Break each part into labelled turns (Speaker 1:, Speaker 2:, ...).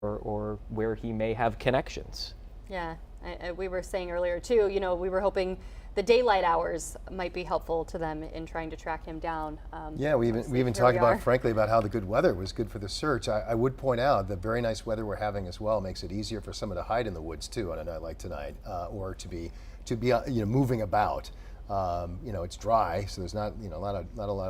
Speaker 1: or where he may have connections.
Speaker 2: Yeah, we were saying earlier too, you know, we were hoping the daylight hours might be helpful to them in trying to track him down.
Speaker 3: Yeah, we even talked about, frankly, about how the good weather was good for the search. I would point out the very nice weather we're having as well makes it easier for someone to hide in the woods too on a night like tonight, or to be moving about. It's dry, so there's not a lot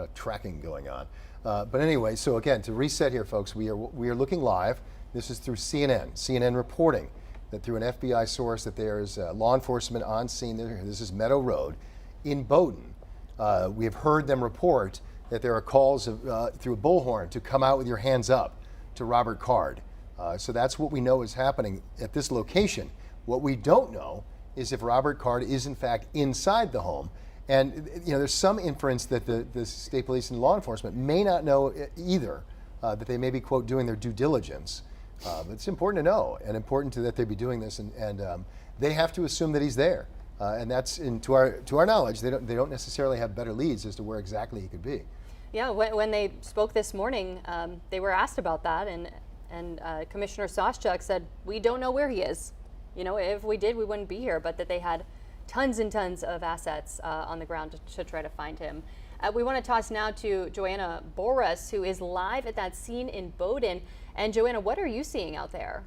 Speaker 3: of tracking going on. But anyway, so again, to reset here, folks, we are looking live. This is through CNN. CNN reporting that through an FBI source that there's law enforcement on scene there. This is Meadow Road in Bowden. We have heard them report that there are calls through a bullhorn to come out with your hands up to Robert Card. So that's what we know is happening at this location. What we don't know is if Robert Card is in fact inside the home. And there's some inference that the state police and law enforcement may not know either, that they may be, quote, doing their due diligence. It's important to know, and important that they be doing this, and they have to assume that he's there, and that's to our knowledge. They don't necessarily have better leads as to where exactly he could be.
Speaker 2: Yeah, when they spoke this morning, they were asked about that, and Commissioner Soschuk said, "We don't know where he is. If we did, we wouldn't be here." But that they had tons and tons of assets on the ground to try to find him. We want to toss now to Joanna Boras, who is live at that scene in Bowden. And Joanna, what are you seeing out there?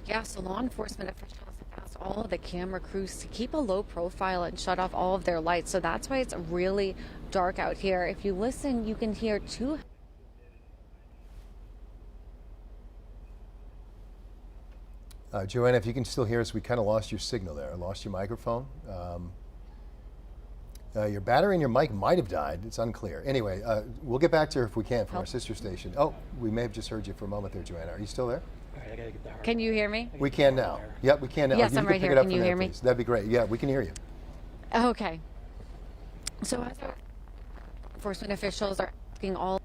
Speaker 4: Yeah, so law enforcement officials have asked all of the camera crews to keep a low profile and shut off all of their lights. So that's why it's really dark out here. If you listen, you can hear two.
Speaker 3: Joanna, if you can still hear us, we kind of lost your signal there. I lost your microphone. Your battery and your mic might have died. It's unclear. Anyway, we'll get back to her if we can from our sister station. Oh, we may have just heard you for a moment there, Joanna. Are you still there?
Speaker 4: Can you hear me?
Speaker 3: We can now. Yep, we can now.
Speaker 4: Yes, I'm right here. Can you hear me?
Speaker 3: That'd be great. Yeah, we can hear you.
Speaker 4: Okay. So as our enforcement officials are asking all,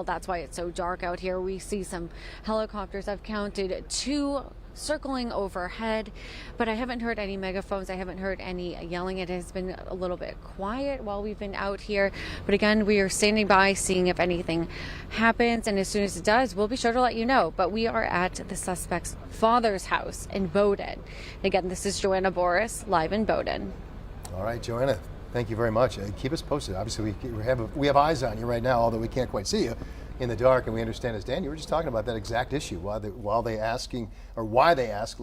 Speaker 4: that's why it's so dark out here. We see some helicopters. I've counted 2 circling overhead, but I haven't heard any megaphones. I haven't heard any yelling. It has been a little bit quiet while we've been out here. But again, we are standing by, seeing if anything happens. And as soon as it does, we'll be sure to let you know. But we are at the suspect's father's house in Bowden. Again, this is Joanna Boras, live in Bowden.
Speaker 3: All right, Joanna, thank you very much. Keep us posted. Obviously, we have eyes on you right now, although we can't quite see you in the dark, and we understand, as Dan, you were just talking about that exact issue, why they ask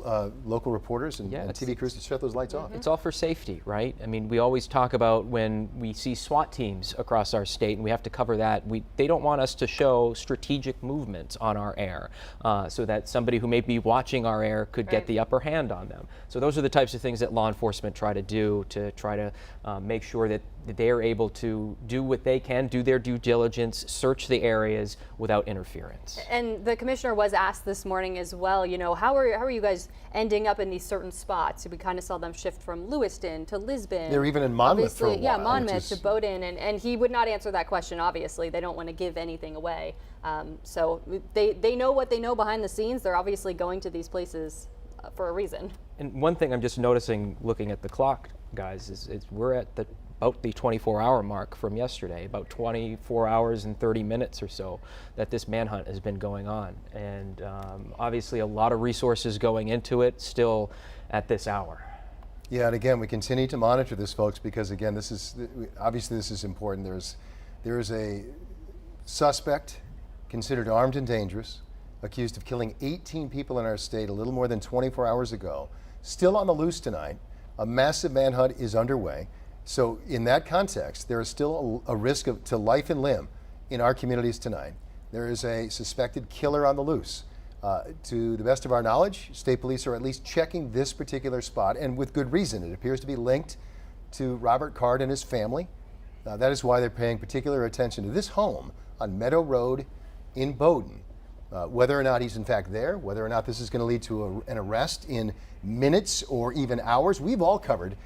Speaker 3: local reporters and TV crews to shut those lights off.
Speaker 1: It's all for safety, right? I mean, we always talk about when we see SWAT teams across our state, and we have to cover that. They don't want us to show strategic movements on our air, so that somebody who may be watching our air could get the upper hand on them. So those are the types of things that law enforcement try to do to try to make sure that they are able to do what they can, do their due diligence, search the areas without interference.
Speaker 2: And the commissioner was asked this morning as well, how are you guys ending up in these certain spots? We kind of saw them shift from Lewiston to Lisbon.
Speaker 3: They're even in Monmouth for a while.
Speaker 2: Yeah, Monmouth to Bowden, and he would not answer that question, obviously. They don't want to give anything away. So they know what they know behind the scenes. They're obviously going to these places for a reason.
Speaker 1: And one thing I'm just noticing looking at the clock, guys, is we're at about the 24-hour mark from yesterday, about 24 hours and 30 minutes or so that this manhunt has been going on. And obviously a lot of resources going into it still at this hour.
Speaker 3: Yeah, and again, we continue to monitor this, folks, because again, this is important. There is a suspect considered armed and dangerous, accused of killing 18 people in our state a little more than 24 hours ago, still on the loose tonight. A massive manhunt is underway. So in that context, there is still a risk to life and limb in our communities tonight. There is a suspected killer on the loose. To the best of our knowledge, state police are at least checking this particular spot, and with good reason. It appears to be linked to Robert Card and his family. That is why they're paying particular attention to this home on Meadow Road in Bowden. Whether or not he's in fact there, whether or not this is going to lead to an arrest in minutes or even hours, we've all covered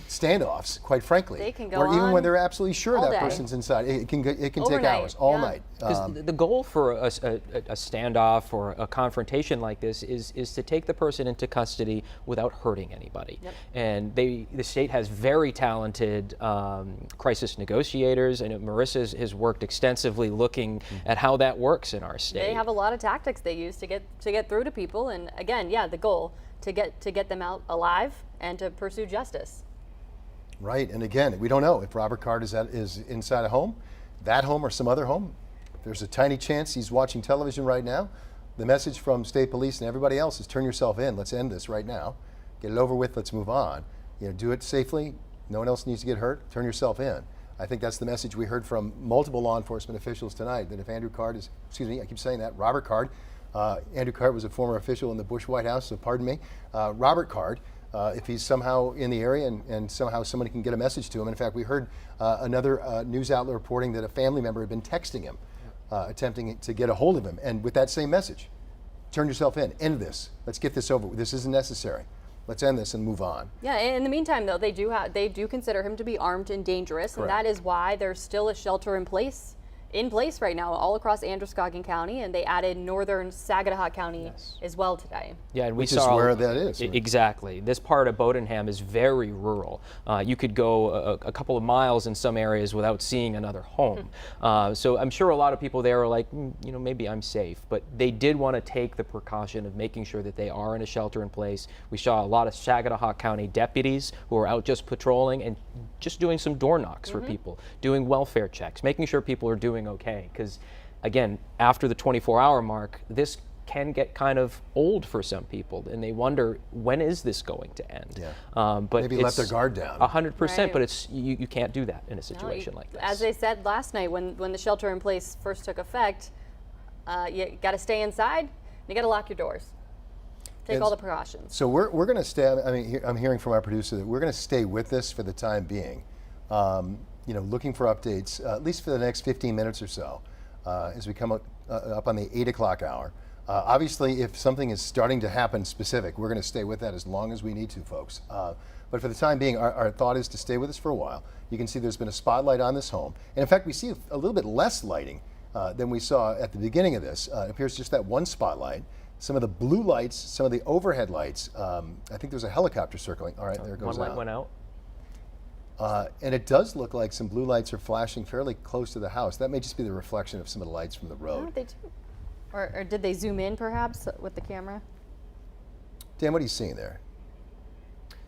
Speaker 3: standoffs, quite frankly.
Speaker 2: They can go
Speaker 3: or even
Speaker 2: on
Speaker 3: when they're absolutely sure
Speaker 2: all
Speaker 3: that
Speaker 2: day.
Speaker 3: person's inside. It can take
Speaker 2: Overnight,
Speaker 3: hours, all
Speaker 2: yeah.
Speaker 3: night.
Speaker 1: Because the goal for a standoff or a confrontation like this is to take the person into custody without hurting anybody.
Speaker 2: Yep.
Speaker 1: And the state has very talented crisis negotiators. I know Marissa has worked extensively looking at how that works in our state.
Speaker 2: They have a lot of tactics they use to get through to people, and again, yeah, the goal to get them out alive and to pursue justice.
Speaker 3: Right, and again, we don't know if Robert Card is inside a home, that home or some other home. There's a tiny chance he's watching television right now. The message from state police and everybody else is turn yourself in. Let's end this right now. Get it over with. Let's move on. Do it safely. No one else needs to get hurt. Turn yourself in. I think that's the message we heard from multiple law enforcement officials tonight, that if Andrew Card is, excuse me, I keep saying that, Robert Card, Andrew Card was a former official in the Bush White House, so pardon me, Robert Card, if he's somehow in the area and somehow somebody can get a message to him. In fact, we heard another news outlet reporting that a family member had been texting him, attempting to get a hold of him, and with that same message, turn yourself in, end this, let's get this over with, this isn't necessary. Let's end this and move on.
Speaker 2: Yeah, in the meantime, though, they do consider him to be armed and dangerous,
Speaker 3: Correct.
Speaker 2: and that is why there's still a shelter in place right now all across Androscoggin County, and they added northern Saginaw County as well today.
Speaker 1: Yeah, and we
Speaker 3: Which
Speaker 1: saw
Speaker 3: is where that is.
Speaker 1: Exactly. This part of Bowdenham is very rural. You could go a couple of miles in some areas without seeing another home. So I'm sure a lot of people there are like, maybe I'm safe. But they did want to take the precaution of making sure that they are in a shelter in place. We saw a lot of Saginaw County deputies who are out just patrolling and just doing some door knocks for people, doing welfare checks, making sure people are doing okay. Because again, after the 24-hour mark, this can get kind of old for some people, and they wonder, when is this going to end?
Speaker 3: Yeah.
Speaker 1: But
Speaker 3: Maybe let their guard down.
Speaker 1: 100%,
Speaker 2: Right.
Speaker 1: but you can't do that in a situation like this.
Speaker 2: As they said last night when the shelter in place first took effect, you got to stay inside, and you got to lock your doors. Take all the precautions.
Speaker 3: So we're going to stay. I mean, I'm hearing from our producer that we're going to stay with this for the time being. Looking for updates at least for the next 15 minutes or so as we come up on the 8 o'clock hour. Obviously, if something is starting to happen specific, we're going to stay with that as long as we need to, folks. But for the time being, our thought is to stay with us for a while. You can see there's been a spotlight on this home, and in fact, we see a little bit less lighting than we saw at the beginning of this. It appears just that one spotlight. Some of the blue lights, some of the overhead lights. I think there's a helicopter circling. All right, there it goes.
Speaker 1: One light went out.
Speaker 3: And it does look like some blue lights are flashing fairly close to the house. That may just be the reflection of some of the lights from the road.
Speaker 2: They do. Or did they zoom in perhaps with the camera?
Speaker 3: Dan, what are you seeing there?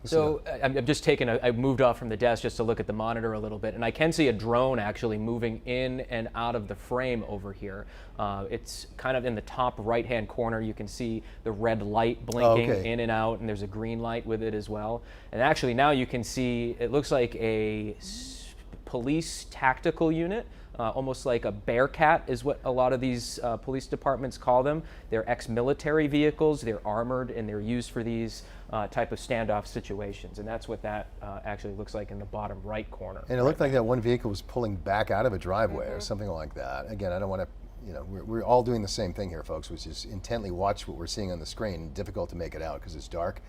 Speaker 1: So I'm just I moved off from the desk just to look at the monitor a little bit, and I can see a drone actually moving in and out of the frame over here. It's kind of in the top right-hand corner. You can see the red light blinking in and out, and there's a green light with it as well. And actually now you can see, it looks like a police tactical unit. Almost like a Bearcat is what a lot of these police departments call them. They're ex-military vehicles, they're armored, and they're used for these type of standoff situations. And that's what that actually looks like in the bottom right corner.
Speaker 3: And it looked like that one vehicle was pulling back out of a driveway or something like that. Again, I don't want to, we're all doing the same thing here, folks, which is intently watch what we're seeing on the screen. Difficult to make it out because it's dark.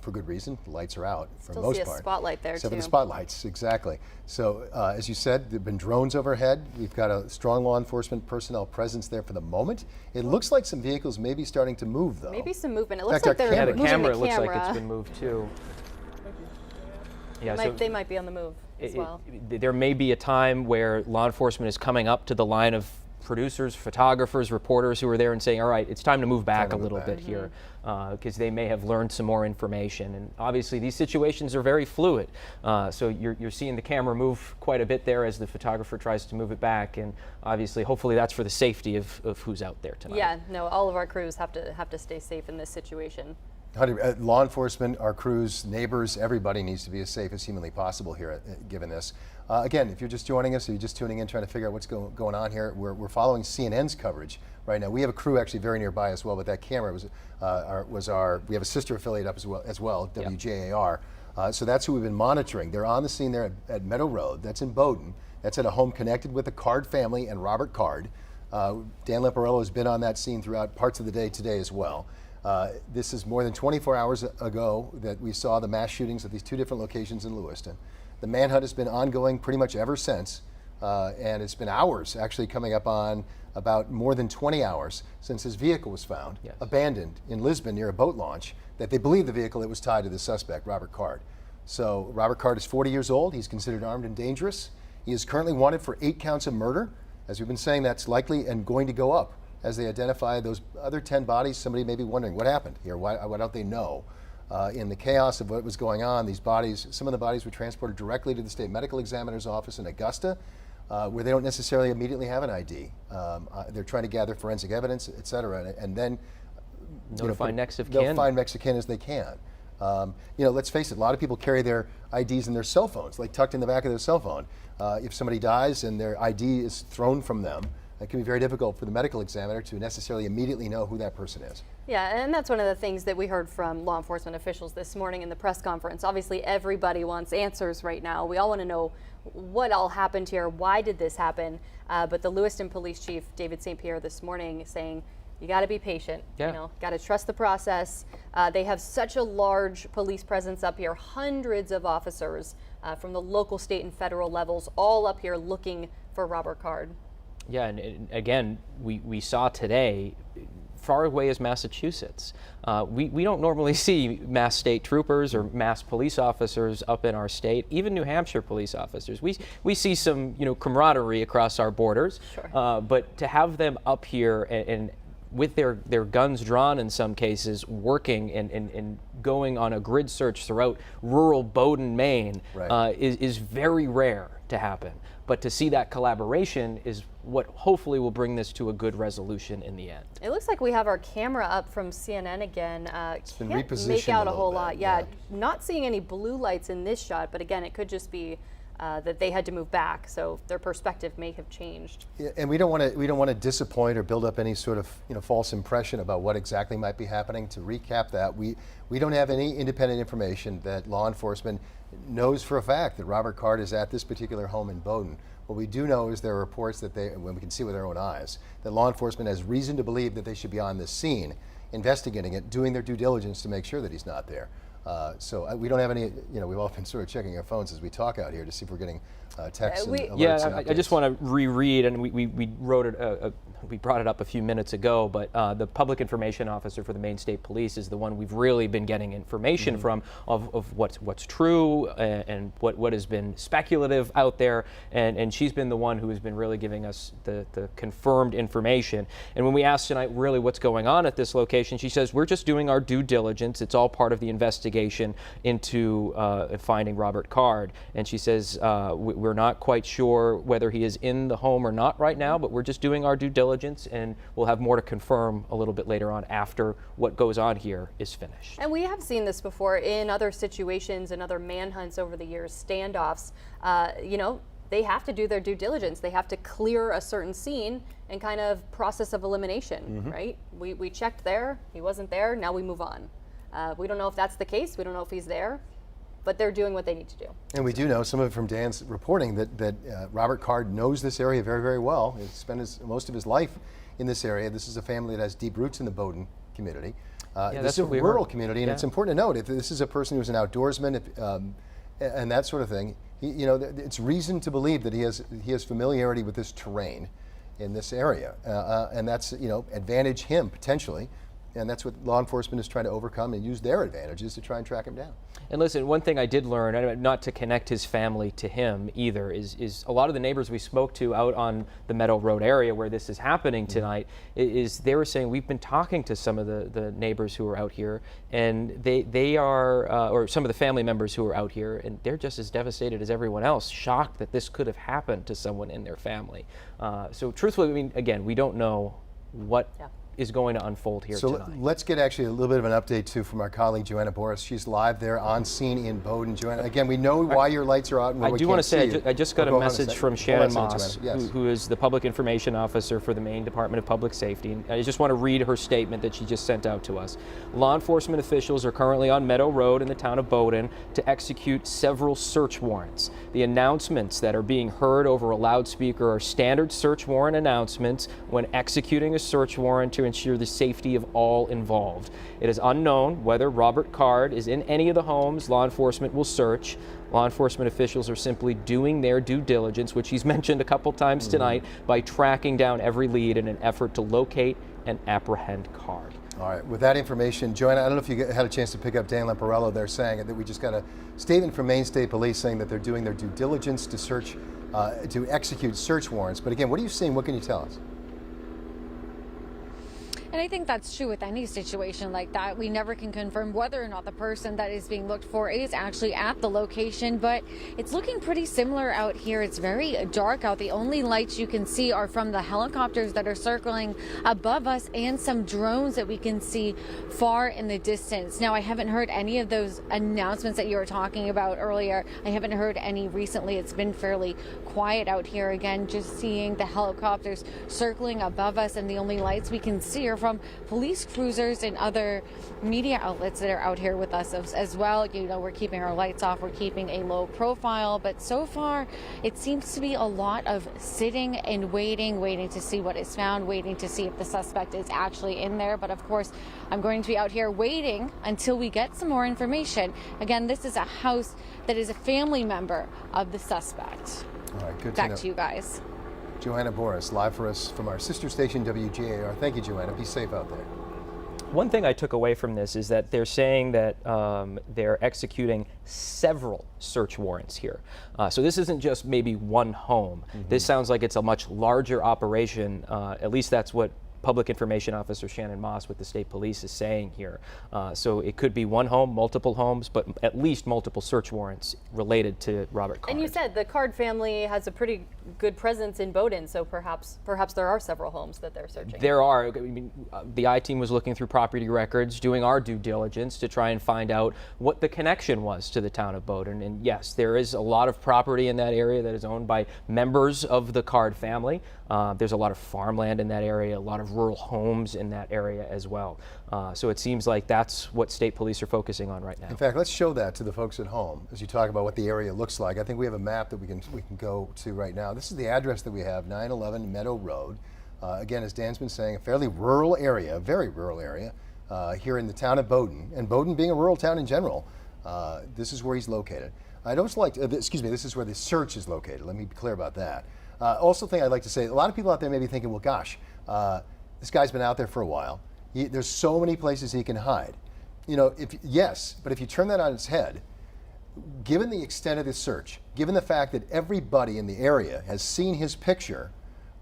Speaker 3: For good reason. The lights are out for the most part.
Speaker 2: Still see a spotlight there,
Speaker 3: Except
Speaker 2: too.
Speaker 3: for the spotlights, exactly. So, as you said, there have been drones overhead. We've got a strong law enforcement personnel presence there for the moment. It looks like some vehicles may be starting to move, though.
Speaker 2: Maybe some movement. It
Speaker 3: In
Speaker 2: looks
Speaker 3: fact,
Speaker 2: like
Speaker 3: our
Speaker 2: they're
Speaker 1: The
Speaker 2: moving
Speaker 1: camera
Speaker 2: the
Speaker 1: looks like
Speaker 2: camera.
Speaker 1: it's been moved too. Yeah,
Speaker 2: They might be on the move as well.
Speaker 1: There may be a time where law enforcement is coming up to the line of producers, photographers, reporters who are there and saying, all right, it's time to move back a little bit here, because they may have learned some more information. And obviously these situations are very fluid. So you're seeing the camera move quite a bit there as the photographer tries to move it back. And obviously, hopefully that's for the safety of who's out there tonight.
Speaker 2: Yeah, no, all of our crews have to stay safe in this situation.
Speaker 3: Law enforcement, our crews, neighbors, everybody needs to be as safe as humanly possible here, given this. Again, if you're just joining us or you're just tuning in trying to figure out what's going on here, we're following CNN's coverage right now. We have a crew actually very nearby as well, but that camera we have a sister affiliate up as well, WJAR. So that's who we've been monitoring. They're on the scene there at Meadow Road. That's in Bowden. That's at a home connected with the Card family and Robert Card. Dan Lamparello has been on that scene throughout parts of the day today as well. This is more than 24 hours ago that we saw the mass shootings at these 2 different locations in Lewiston. The manhunt has been ongoing pretty much ever since, and it's been hours, actually coming up on about more than 20 hours since his vehicle was found, abandoned in Lisbon near a boat launch, that they believe the vehicle, it was tied to the suspect, Robert Card. So Robert Card is 40 years old. He's considered armed and dangerous. He is currently wanted for 8 counts of murder. As we've been saying, that's likely and going to go up as they identify those other 10 bodies. Somebody may be wondering what happened here. Why don't they know? In the chaos of what was going on, these bodies, some of the bodies were transported directly to the state medical examiner's office in Augusta, where they don't necessarily immediately have an ID. They're trying to gather forensic evidence, et cetera, and then
Speaker 1: Notify next of kin.
Speaker 3: They'll find next of kin as they can. Let's face it, a lot of people carry their IDs in their cell phones, like tucked in the back of their cell phone. If somebody dies and their ID is thrown from them, it can be very difficult for the medical examiner to necessarily immediately know who that person is.
Speaker 2: Yeah, and that's one of the things that we heard from law enforcement officials this morning in the press conference. Obviously, everybody wants answers right now. We all want to know what all happened here. Why did this happen? But the Lewiston Police Chief, David St. Pierre, this morning saying, you got to be patient.
Speaker 1: Yeah.
Speaker 2: Got to trust the process. They have such a large police presence up here, hundreds of officers from the local, state, and federal levels, all up here looking for Robert Card.
Speaker 1: Yeah, and again, we saw today, far away as Massachusetts, we don't normally see mass state troopers or mass police officers up in our state, even New Hampshire police officers. We see some camaraderie across our borders,
Speaker 2: Sure.
Speaker 1: but to have them up here and with their guns drawn in some cases, working and going on a grid search throughout rural Bowden, Maine,
Speaker 3: Right.
Speaker 1: is very rare to happen. But to see that collaboration is what hopefully will bring this to a good resolution in the end.
Speaker 2: It looks like we have our camera up from CNN again.
Speaker 3: been
Speaker 2: Can't
Speaker 3: repositioned
Speaker 2: make out
Speaker 3: a
Speaker 2: a whole
Speaker 3: little
Speaker 2: lot.
Speaker 3: bit,
Speaker 2: Yeah,
Speaker 3: yeah.
Speaker 2: not seeing any blue lights in this shot, but again, it could just be that they had to move back, so their perspective may have changed.
Speaker 3: Yeah, and we don't want to disappoint or build up any sort of false impression about what exactly might be happening. To recap that, we don't have any independent information that law enforcement knows for a fact that Robert Card is at this particular home in Bowden. What we do know is there are reports that when we can see with our own eyes, that law enforcement has reason to believe that they should be on this scene, investigating it, doing their due diligence to make sure that he's not there. So we don't have any, we've all been sort of checking our phones as we talk out here to see if we're getting texts and alerts.
Speaker 1: Yeah,
Speaker 3: and
Speaker 1: I just
Speaker 3: updates.
Speaker 1: want to reread, and we wrote it. We brought it up a few minutes ago, but the public information officer for the Maine State Police is the one we've really been getting information from of what's true and what has been speculative out there, and she's been the one who has been really giving us the confirmed information. And when we asked tonight really what's going on at this location, she says we're just doing our due diligence. It's all part of the investigation into finding Robert Card. And she says we're not quite sure whether he is in the home or not right now, but we're just doing our due diligence, and we'll have more to confirm a little bit later on after what goes on here is finished.
Speaker 2: And we have seen this before in other situations and other manhunts over the years, standoffs. They have to do their due diligence. They have to clear a certain scene and kind of process of elimination, right? We checked there, he wasn't there, now we move on. We don't know if that's the case. We don't know if he's there, but they're doing what they need to do.
Speaker 3: And we do know, some of it from Dan's reporting, that Robert Card knows this area very, very well. He's spent most of his life in this area. This is a family that has deep roots in the Bowden community. This
Speaker 1: that's
Speaker 3: is a
Speaker 1: what we
Speaker 3: rural
Speaker 1: heard.
Speaker 3: community, and
Speaker 1: Yeah.
Speaker 3: it's important to note, if this is a person who's an outdoorsman and that sort of thing, it's reason to believe that he has familiarity with this terrain in this area, and that's advantage him potentially. And that's what law enforcement is trying to overcome and use their advantages to try and track him down.
Speaker 1: And listen, one thing I did learn, not to connect his family to him either, is a lot of the neighbors we spoke to out on the Meadow Road area where this is happening tonight, is they were saying, we've been talking to some of the neighbors who are out here, and they are, or some of the family members who are out here, and they're just as devastated as everyone else, shocked that this could have happened to someone in their family. So truthfully, again, we don't know what is going to unfold here
Speaker 3: So
Speaker 1: tonight.
Speaker 3: let's get actually a little bit of an update too from our colleague Joanna Boris. She's live there on scene in Bowden. Joanna, again, we know why your lights are out and
Speaker 1: I
Speaker 3: we
Speaker 1: do
Speaker 3: can't
Speaker 1: want to say,
Speaker 3: see
Speaker 1: I just got a
Speaker 3: Go on
Speaker 1: message
Speaker 3: second.
Speaker 1: from
Speaker 3: Hold
Speaker 1: Shannon
Speaker 3: on a second,
Speaker 1: Moss,
Speaker 3: Joanna. Yes.
Speaker 1: who is the public information officer for the Maine Department of Public Safety. And I just want to read her statement that she just sent out to us. Law enforcement officials are currently on Meadow Road in the town of Bowden to execute several search warrants. The announcements that are being heard over a loudspeaker are standard search warrant announcements when executing a search warrant to ensure the safety of all involved. It is unknown whether Robert Card is in any of the homes law enforcement will search. Law enforcement officials are simply doing their due diligence, which he's mentioned a couple times tonight, by tracking down every lead in an effort to locate and apprehend Card.
Speaker 3: All right, with that information, Joanna, I don't know if you had a chance to pick up Dan Lamparello there saying that we just got a statement from Maine State Police saying that they're doing their due diligence to search, to execute search warrants. But again, what are you seeing? What can you tell us?
Speaker 4: And I think that's true with any situation like that. We never can confirm whether or not the person that is being looked for is actually at the location, but it's looking pretty similar out here. It's very dark out. The only lights you can see are from the helicopters that are circling above us and some drones that we can see far in the distance. Now, I haven't heard any of those announcements that you were talking about earlier. I haven't heard any recently. It's been fairly quiet out here. Again, just seeing the helicopters circling above us, and the only lights we can see are from police cruisers and other media outlets that are out here with us as well. You know, we're keeping our lights off, we're keeping a low profile, but so far it seems to be a lot of sitting and waiting to see what is found, waiting to see if the suspect is actually in there. But of course, I'm going to be out here waiting until we get some more information. Again, this is a house that is a family member of the suspect.
Speaker 3: All right, good
Speaker 4: Back to you guys.
Speaker 3: Joanna Boris, live for us from our sister station, WGAR. Thank you, Joanna. Be safe out there.
Speaker 1: One thing I took away from this is that they're saying that they're executing several search warrants here. So this isn't just maybe one home. This sounds like it's a much larger operation. At least that's what Public Information Officer Shannon Moss with the state police is saying here. So it could be one home, multiple homes, but at least multiple search warrants related to Robert Card.
Speaker 2: And you said the Card family has a pretty good presence in Bowden, so perhaps there are several homes that they're searching.
Speaker 1: There are. I mean, the I-team was looking through property records, doing our due diligence to try and find out what the connection was to the town of Bowden. And yes, there is a lot of property in that area that is owned by members of the Card family. There's a lot of farmland in that area, a lot of rural homes in that area as well. So it seems like that's what state police are focusing on right now.
Speaker 3: In fact, let's show that to the folks at home as you talk about what the area looks like. I think we have a map that we can go to right now. This is the address that we have, 911 Meadow Road. Again, as Dan's been saying, a fairly rural area, a very rural area here in the town of Bowden. And Bowden being a rural town in general, this is where he's located. I'd also like to, this is where the search is located. Let me be clear about that. Also thing I'd like to say, a lot of people out there may be thinking, well, gosh, this guy's been out there for a while. There's so many places he can hide. You know, yes, but if you turn that on its head, given the extent of this search, given the fact that everybody in the area has seen his picture,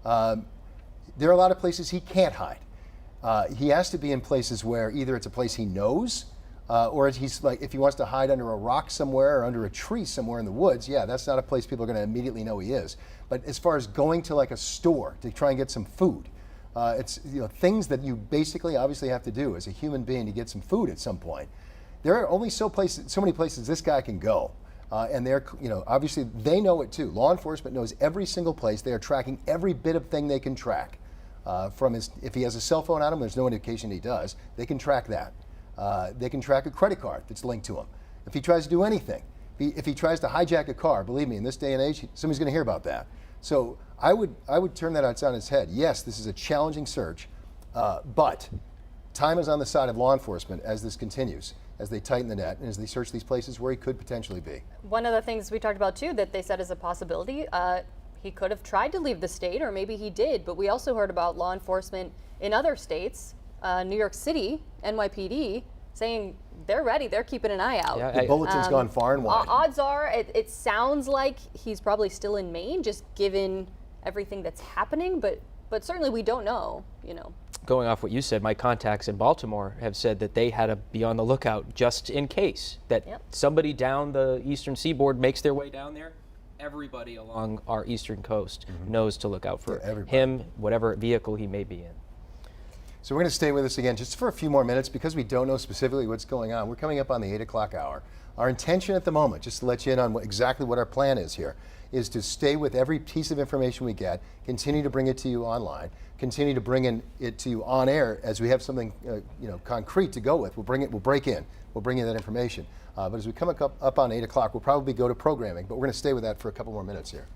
Speaker 3: there are a lot of places he can't hide. He has to be in places where either it's a place he knows, or he's like, if he wants to hide under a rock somewhere or under a tree somewhere in the woods, yeah, that's not a place people are going to immediately know he is. But as far as going to like a store to try and get some food, it's things that you basically obviously have to do as a human being to get some food at some point. There are only so many places this guy can go, and they're obviously they know it too. Law enforcement knows every single place. They are tracking every bit of thing they can track. If he has a cell phone on him, there's no indication he does. They can track that. They can track a credit card that's linked to him. If he tries to do anything, if he tries to hijack a car, believe me, in this day and age, somebody's going to hear about that. So I would turn that on its head. Yes, this is a challenging search, but time is on the side of law enforcement as this continues, as they tighten the net and as they search these places where he could potentially be.
Speaker 2: One of the things we talked about too that they said is a possibility, he could have tried to leave the state, or maybe he did, but we also heard about law enforcement in other states, New York City, NYPD, saying they're ready, they're keeping an eye out.
Speaker 1: Yeah,
Speaker 3: The bulletin's gone far and wide.
Speaker 2: Odds are, it sounds like he's probably still in Maine, just given everything that's happening, but certainly we don't know,
Speaker 1: Going off what you said, my contacts in Baltimore have said that they had to be on the lookout just in case that somebody down the eastern seaboard makes their way down there. Everybody along our eastern coast knows to look out for him, whatever vehicle he may be in.
Speaker 3: So we're going to stay with us again just for a few more minutes because we don't know specifically what's going on. We're coming up on the 8 o'clock hour. Our intention at the moment, just to let you in on exactly what our plan is here, is to stay with every piece of information we get, continue to bring it to you online, continue to bring it to you on air as we have something concrete to go with. We'll bring you that information. But as we come up on 8 o'clock, we'll probably go to programming, but we're going to stay with that for a couple more minutes here.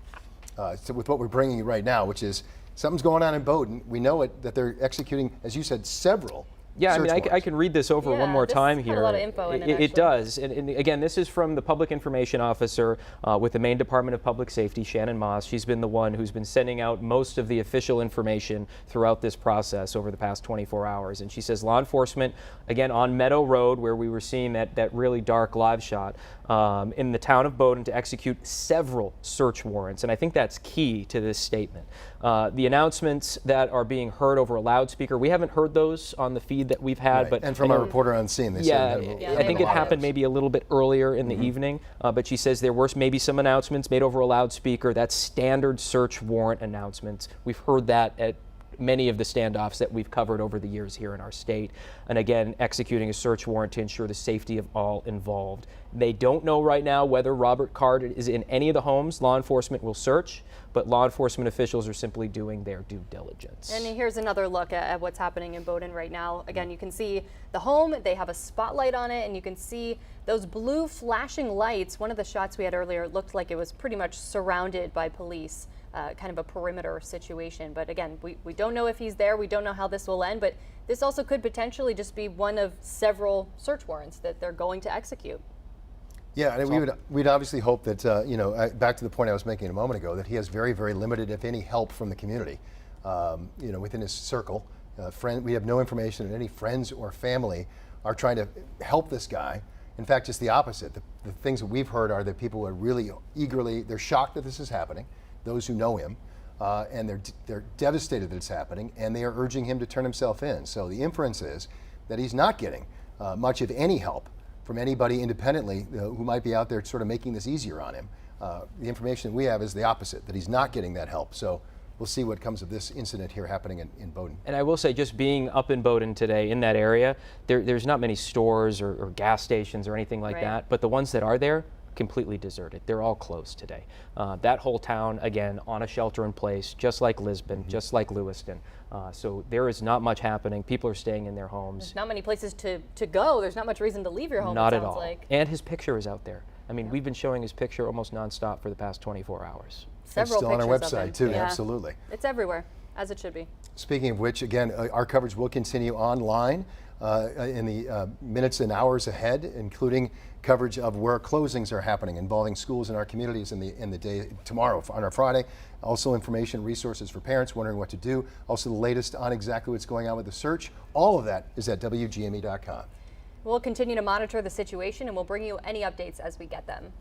Speaker 3: So with what we're bringing you right now, which is something's going on in Bowden. We know it, that they're executing, as you said, several.
Speaker 1: Yeah, I mean,
Speaker 3: search
Speaker 1: I can read this over one more
Speaker 2: this
Speaker 1: time
Speaker 2: had
Speaker 1: here.
Speaker 2: a lot of info in it,
Speaker 1: It
Speaker 2: actually.
Speaker 1: does. And again, this is from the Public Information Officer with the Maine Department of Public Safety, Shannon Moss. She's been the one who's been sending out most of the official information throughout this process over the past 24 hours. And she says law enforcement, again, on Meadow Road, where we were seeing that really dark live shot, in the town of Bowden to execute several search warrants. And I think that's key to this statement. The announcements that are being heard over a loudspeaker, we haven't heard those on the feed that we've had.
Speaker 3: Right.
Speaker 1: But
Speaker 3: And from our reporter on scene, they
Speaker 1: yeah,
Speaker 3: said
Speaker 1: I think it happened maybe a little bit earlier in the evening, but she says there were maybe some announcements made over a loudspeaker. That's standard search warrant announcements. We've heard that at many of the standoffs that we've covered over the years here in our state. And again, executing a search warrant to ensure the safety of all involved. They don't know right now whether Robert Card is in any of the homes. Law enforcement will search, but law enforcement officials are simply doing their due diligence.
Speaker 2: And here's another look at what's happening in Bowden right now. Again, you can see the home, they have a spotlight on it, and you can see those blue flashing lights. One of the shots we had earlier looked like it was pretty much surrounded by police, kind of a perimeter situation. But again, we don't know if he's there, we don't know how this will end, but this also could potentially just be one of several search warrants that they're going to execute.
Speaker 3: Yeah, and we'd obviously hope that, back to the point I was making a moment ago, that he has very, very limited, if any, help from the community, within his circle. We have no information that any friends or family are trying to help this guy. In fact, just the opposite. The things that we've heard are that people are really eagerly, they're shocked that this is happening, those who know him, and they're devastated that it's happening, and they are urging him to turn himself in. So the inference is that he's not getting much of any help from anybody independently who might be out there sort of making this easier on him. The information we have is the opposite, that he's not getting that help. So we'll see what comes of this incident here happening in Bowden.
Speaker 1: And I will say, just being up in Bowden today in that area, there's not many stores or gas stations or anything like that, but the ones that are there, completely deserted. They're all closed today. That whole town, again, on a shelter in place, just like Lisbon, just like Lewiston. So there is not much happening. People are staying in their homes.
Speaker 2: There's not many places to go. There's not much reason to leave your home,
Speaker 1: Not
Speaker 2: it
Speaker 1: at
Speaker 2: sounds
Speaker 1: all.
Speaker 2: like.
Speaker 1: And his picture is out there. I mean, we've been showing his picture almost nonstop for the past 24 hours.
Speaker 2: Several
Speaker 3: It's still on our
Speaker 2: pictures of him.
Speaker 3: website too,
Speaker 2: Yeah.
Speaker 3: absolutely.
Speaker 2: It's everywhere, as it should be.
Speaker 3: Speaking of which, again, our coverage will continue online in the minutes and hours ahead, including coverage of where closings are happening involving schools in our communities in the day tomorrow on our Friday. Also information, resources for parents wondering what to do. Also the latest on exactly what's going on with the search. All of that is at WGME.com.
Speaker 2: We'll continue to monitor the situation and we'll bring you any updates as we get them.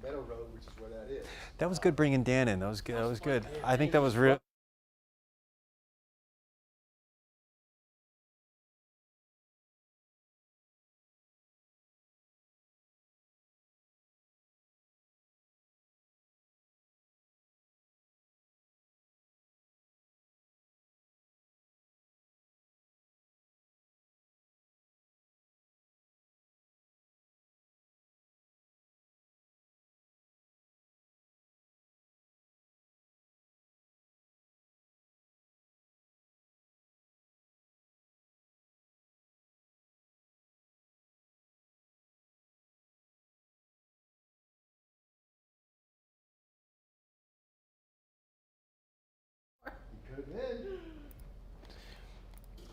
Speaker 3: Meadow Road, which is where that is.
Speaker 5: That was good bringing Dan in. That was good. That was good. I think that was real.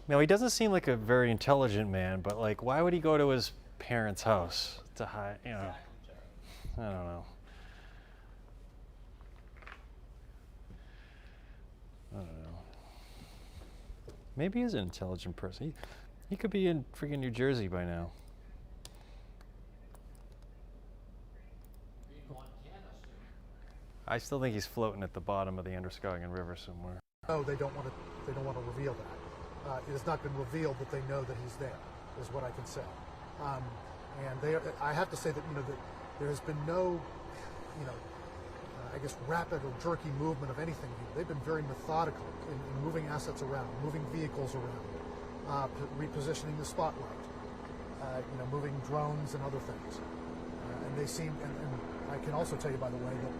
Speaker 5: No, he doesn't seem like a very intelligent man, but like, why would he go to his parents' house to hide? You know, I don't know. Maybe he's an intelligent person. He could be in freaking New Jersey by now. I still think he's floating at the bottom of the Androscoggin River somewhere.
Speaker 6: No, they don't want to reveal that. It has not been revealed that they know that he's there, is what I can say. And I have to say that that there has been no, I guess, rapid or jerky movement of anything here. They've been very methodical in moving assets around, moving vehicles around, repositioning the spotlight, moving drones and other things. And they seem, and I can also tell you, by the way, that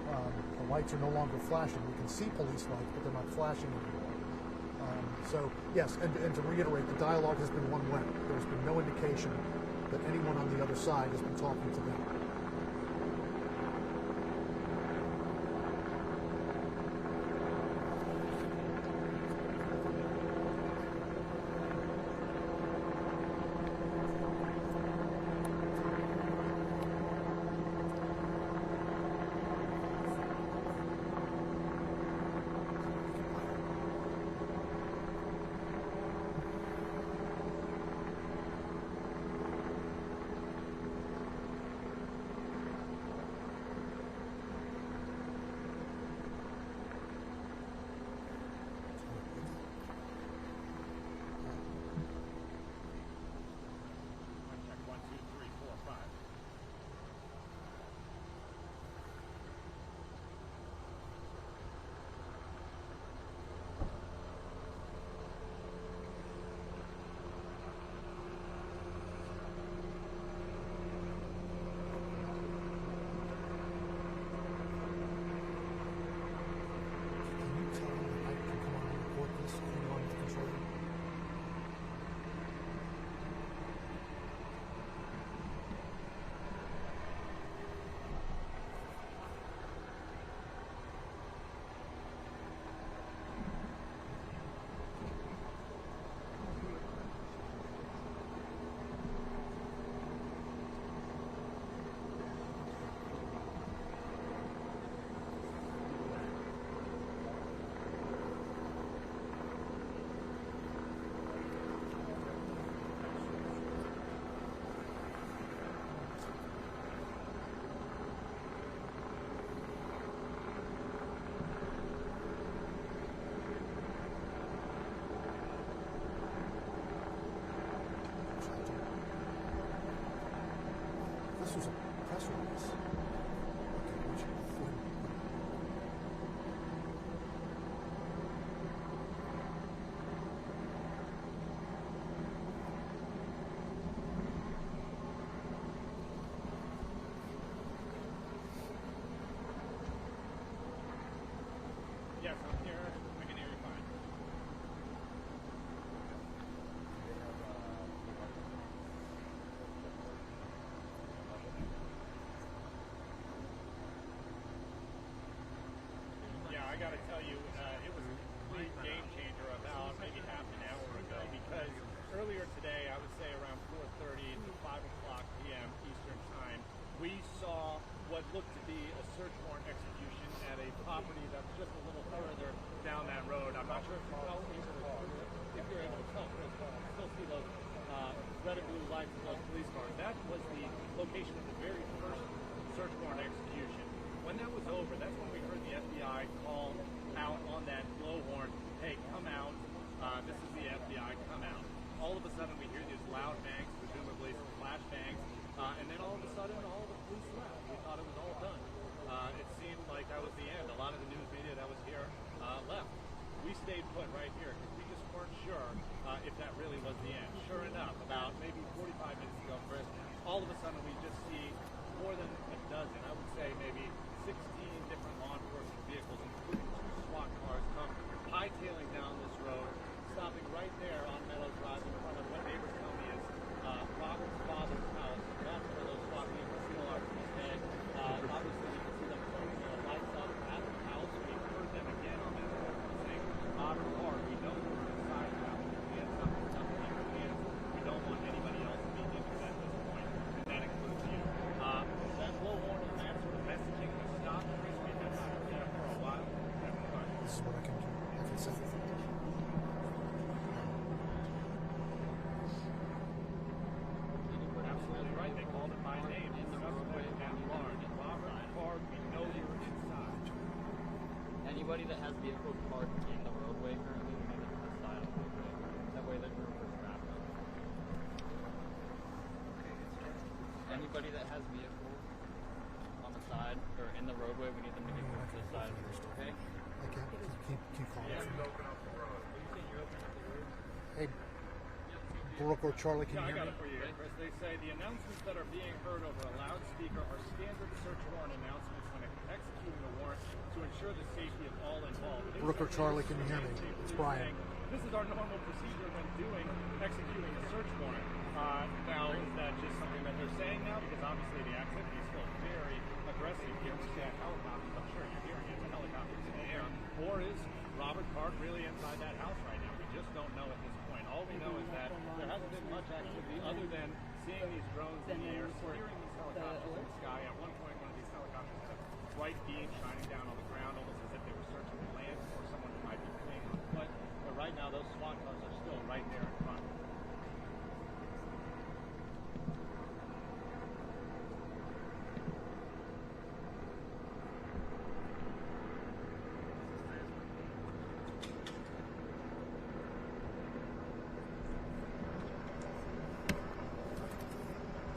Speaker 6: the lights are no longer flashing. We can see police lights, but they're not flashing anymore. So, yes, and to reiterate, the dialogue has been one way. There's been no indication that anyone on the other side has been talking to them. This was a press release.
Speaker 7: Yes, I'm here. I can hear you fine. Yeah, I got to tell you, it was a complete game changer about maybe half an hour ago, because earlier today, I would say around 4:30 to 5 o'clock p.m. Eastern Time, we saw what looked to be a search warrant execution at a property that was just a little further down that road. I'm not sure if you're able to tell, still see those red and blue lights of those police cars. That was the location of the very first search warrant execution. When that was over, that's when we heard the FBI call out on that blow horn, hey, come out, this is the FBI, come out. All of a sudden we hear these loud bangs, presumably some flash bangs, and then all of a sudden all the police left. We thought it was all done. It seemed like that was the end. A lot of the news media that was here left. We stayed put right here because we just weren't sure if that really was the end. Sure enough, about maybe 45 minutes ago, Chris, all of a sudden we just see more than a dozen, I would say maybe 16 different law enforcement vehicles, including 2 SWAT cars, come hightailing down this road, stopping right there on Meadows Drive in front of what neighbors tell me is Robert's father's house. That's where those SWAT vehicles still are to this day. Obviously, you can see them pointing their lights up at the house. We heard them again on that road saying, Robert Hart, we know we're inside the house. We have something in our hands. We don't want anybody else to be injured at this point. And that includes you. That blow horn and that sort of messaging has stopped. Chris, we've been out there for a while.
Speaker 6: This is what I can do. I can say.
Speaker 8: Anybody that has vehicles parked in the roadway currently, we need them to the side of the roadway. That way there's room for traffic. Anybody that has vehicles on the side or in the roadway, we need them to get moved to the side of the road, okay?
Speaker 6: Okay, keep calling. Hey, Brooke or Charlie, can
Speaker 7: Yeah, I
Speaker 6: you
Speaker 7: got
Speaker 6: hear
Speaker 7: it
Speaker 6: me?
Speaker 7: for you, Chris. They say the announcements that are being heard over a loudspeaker are standard search warrant announcements when executing a warrant to ensure the safety of all involved.
Speaker 6: Brooke or Charlie, can you hear me? It's Brian.
Speaker 7: This is our normal procedure when executing a search warrant. Now, is that just something that they're saying now? Because obviously the activity is still very aggressive here. We see a helicopter. I'm sure you're hearing it. The helicopter's in the air. Or is Robert Park really inside that house right now? We just don't know at this point. All we know is that there hasn't been much activity other than seeing these drones in the air, hearing these helicopters in the sky. At one point, one of these helicopters had a bright beam shining down on the ground, almost as if they were searching the land for someone who might be fleeing on foot. But right now, those SWAT cars are still right there in front.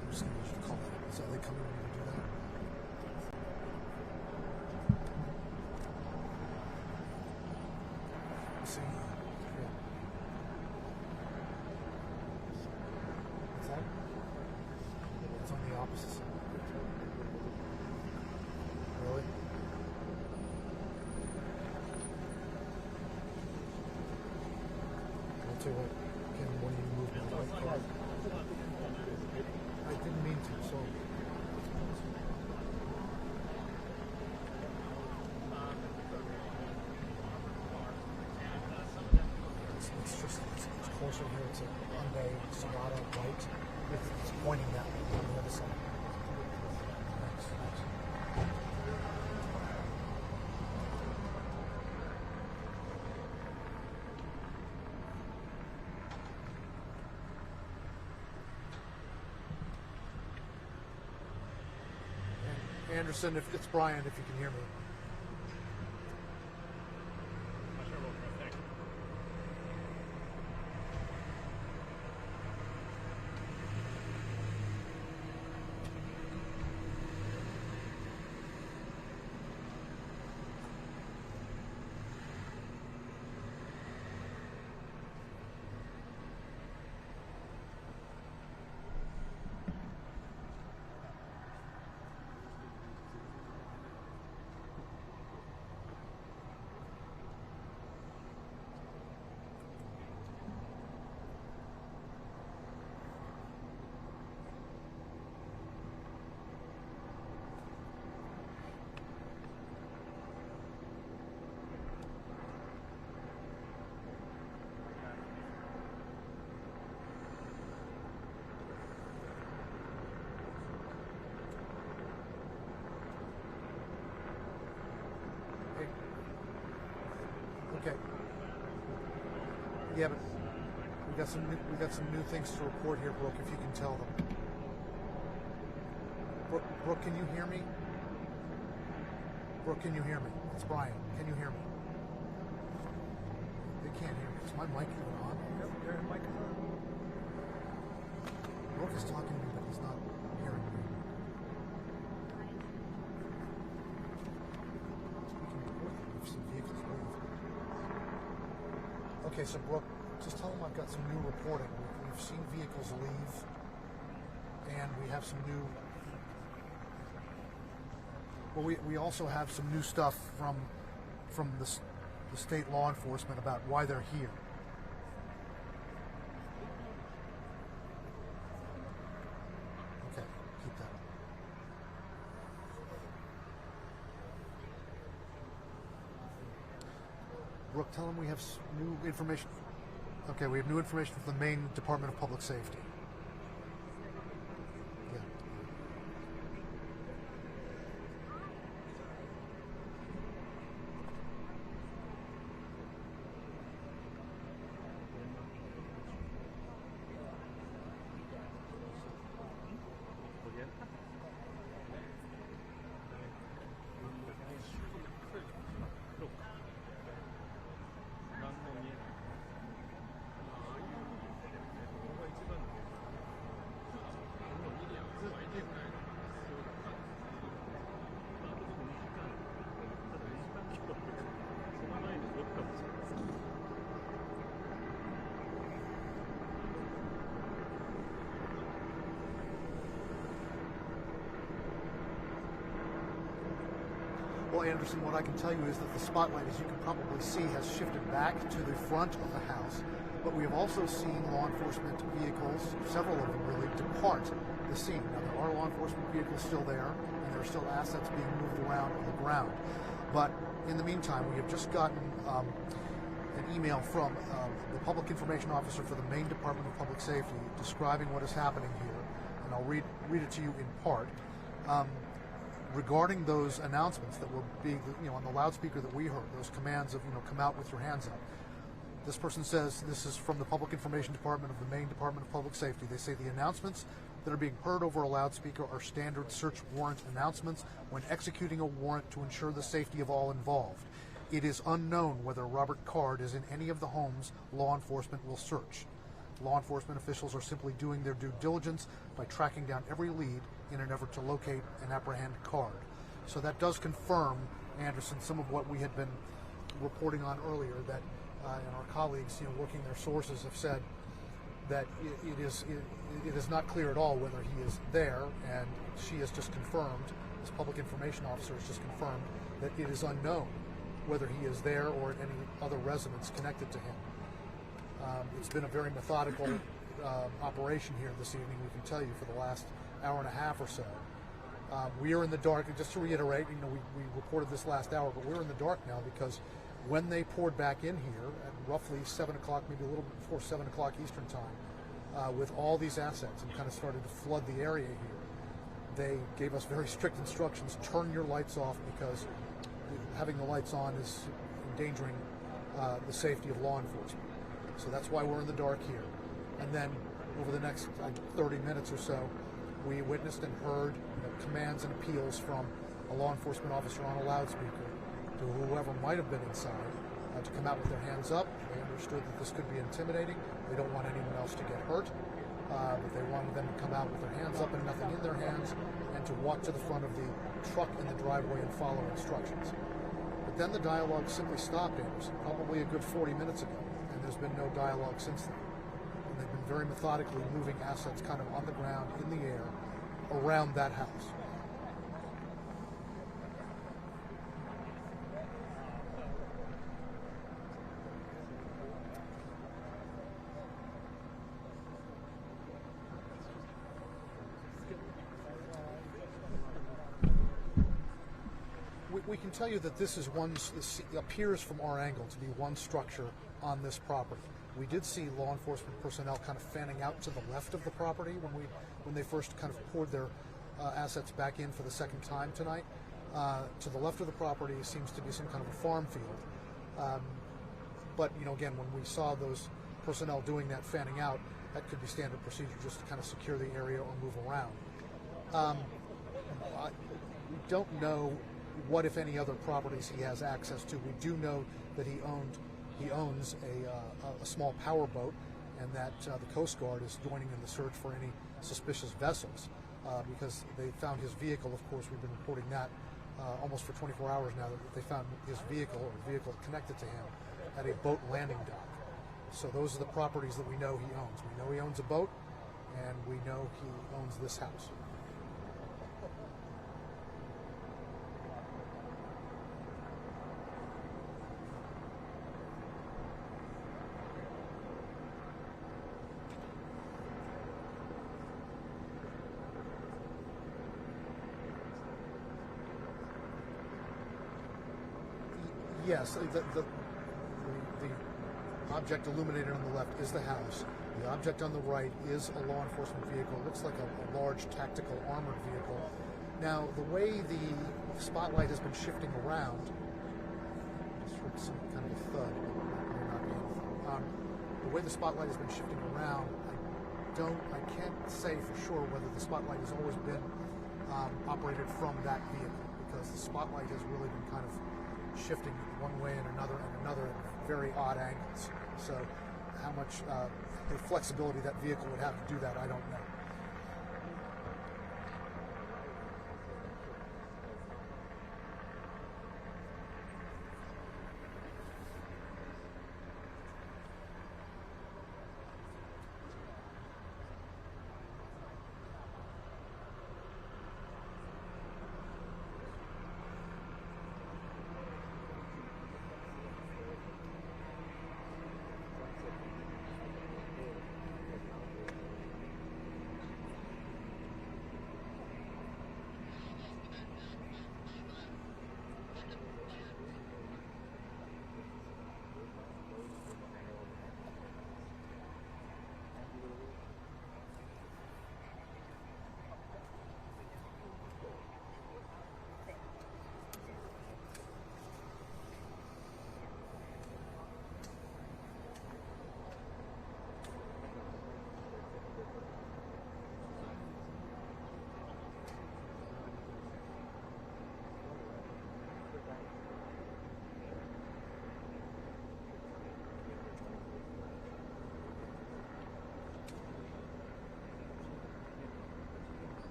Speaker 6: I'm just going to call it. So are they coming in to do that? See, yeah. What's that? It's on the opposite side. Really? I'll tell you what, Ken, when you move my white car, I didn't mean to, so. It's closer here to Hyundai Sonata white. It's pointing that way on the other side. Thanks. Anderson, if it's Brian, if you can hear me.
Speaker 7: I sure will, Chris. Thank you.
Speaker 6: Okay. Yeah, but we got some new things to report here, Brooke. If you can tell them. Brooke, can you hear me? Brooke, can you hear me? It's Brian. Can you hear me? They can't hear me. Is my mic even on? Your mic is on. Brooke is talking to me, but he's not hearing me. We've seen vehicles leave. Okay, so Brooke, just tell them I've got some new reporting. We've seen vehicles leave, and we have some new. Well, we also have some new stuff from the state law enforcement about why they're here. Okay, keep that up. Brooke, tell them we have new information. Okay, we have new information from the Maine Department of Public Safety. Yeah. Well, Anderson, what I can tell you is that the spotlight, as you can probably see, has shifted back to the front of the house. But we have also seen law enforcement vehicles, several of them really, depart the scene. Now, there are law enforcement vehicles still there, and there are still assets being moved around on the ground. But in the meantime, we have just gotten an email from the Public Information Officer for the Maine Department of Public Safety describing what is happening here, and I'll read it to you in part. Regarding those announcements that were being, on the loudspeaker that we heard, those commands of, come out with your hands up. This person says, this is from the Public Information Department of the Maine Department of Public Safety. They say the announcements that are being heard over a loudspeaker are standard search warrant announcements when executing a warrant to ensure the safety of all involved. It is unknown whether Robert Card is in any of the homes law enforcement will search. Law enforcement officials are simply doing their due diligence by tracking down every lead in an effort to locate and apprehend Card. So that does confirm, Anderson, some of what we had been reporting on earlier, that and our colleagues, working their sources, have said that it is not clear at all whether he is there, and she has just confirmed, this Public Information Officer has just confirmed, that it is unknown whether he is there or at any other residence connected to him. It's been a very methodical operation here this evening, we can tell you, for the last hour and a half or so. We are in the dark, and just to reiterate, we reported this last hour, but we're in the dark now because when they poured back in here at roughly 7 o'clock, maybe a little bit before 7 o'clock Eastern time, with all these assets and kind of started to flood the area here, they gave us very strict instructions: turn your lights off, because having the lights on is endangering the safety of law enforcement. So that's why we're in the dark here. And then over the next 30 minutes or so, we witnessed and heard commands and appeals from a law enforcement officer on a loudspeaker to whoever might have been inside to come out with their hands up. They understood that this could be intimidating. They don't want anyone else to get hurt, but they wanted them to come out with their hands up and nothing in their hands, and to walk to the front of the truck in the driveway and follow instructions. But then the dialogue simply stopped, Anderson, probably a good 40 minutes ago, and there's been no dialogue since then. And they've been very methodically moving assets kind of on the ground, in the air, around that house. We can tell you that this appears from our angle to be one structure on this property. We did see law enforcement personnel kind of fanning out to the left of the property when they first kind of poured their assets back in for the second time tonight. To the left of the property seems to be some kind of a farm field. But again, when we saw those personnel doing that fanning out, that could be standard procedure, just to kind of secure the area or move around. We don't know what, if any, other properties he has access to. We do know that he owns a small power boat, and that the Coast Guard is joining in the search for any suspicious vessels, because they found his vehicle. Of course, we've been reporting that almost for 24 hours now, that they found his vehicle, or vehicle connected to him, at a boat landing dock. So those are the properties that we know he owns. We know he owns a boat, and we know he owns this house. Yes, the object illuminated on the left is the house. The object on the right is a law enforcement vehicle. It looks like a large tactical armored vehicle. Now, the way the spotlight has been shifting around, I just heard some kind of a thud, but it may not be anything. The way the spotlight has been shifting around, I can't say for sure whether the spotlight has always been operated from that vehicle, because the spotlight has really been kind of shifting one way and another at very odd angles. So how much the flexibility that vehicle would have to do that, I don't know.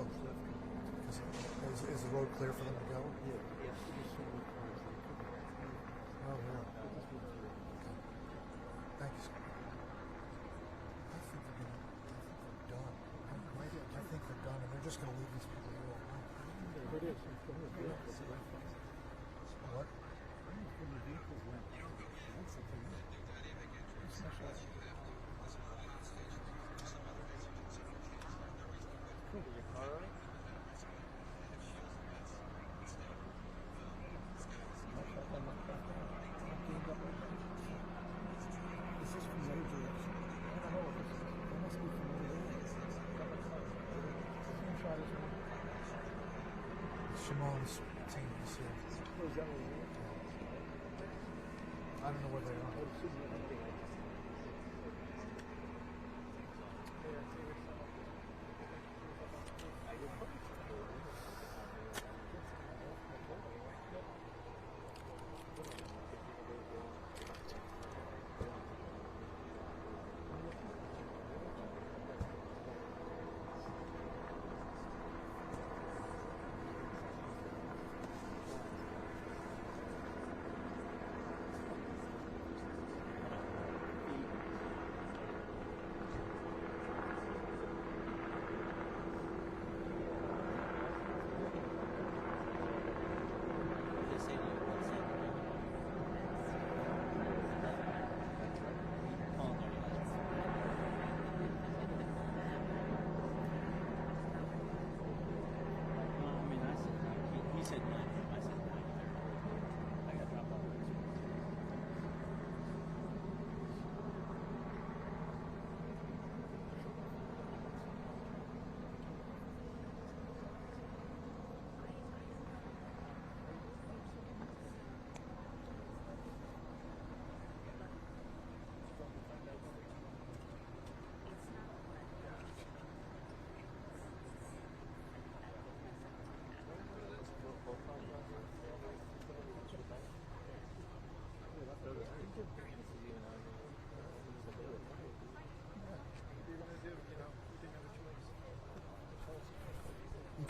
Speaker 6: Oh, is the road clear for them to go? Yeah. Oh, really? Okay. Thank you, sir. I think they're done. I think they're done, and they're just going to leave these people here all night. It is. What? When the vehicle went, that's something new. Cool. Your car on it? This is from Major. I don't know what this is. That must be from Shimon's team is here. Oh, is that what it is? I don't know where they are.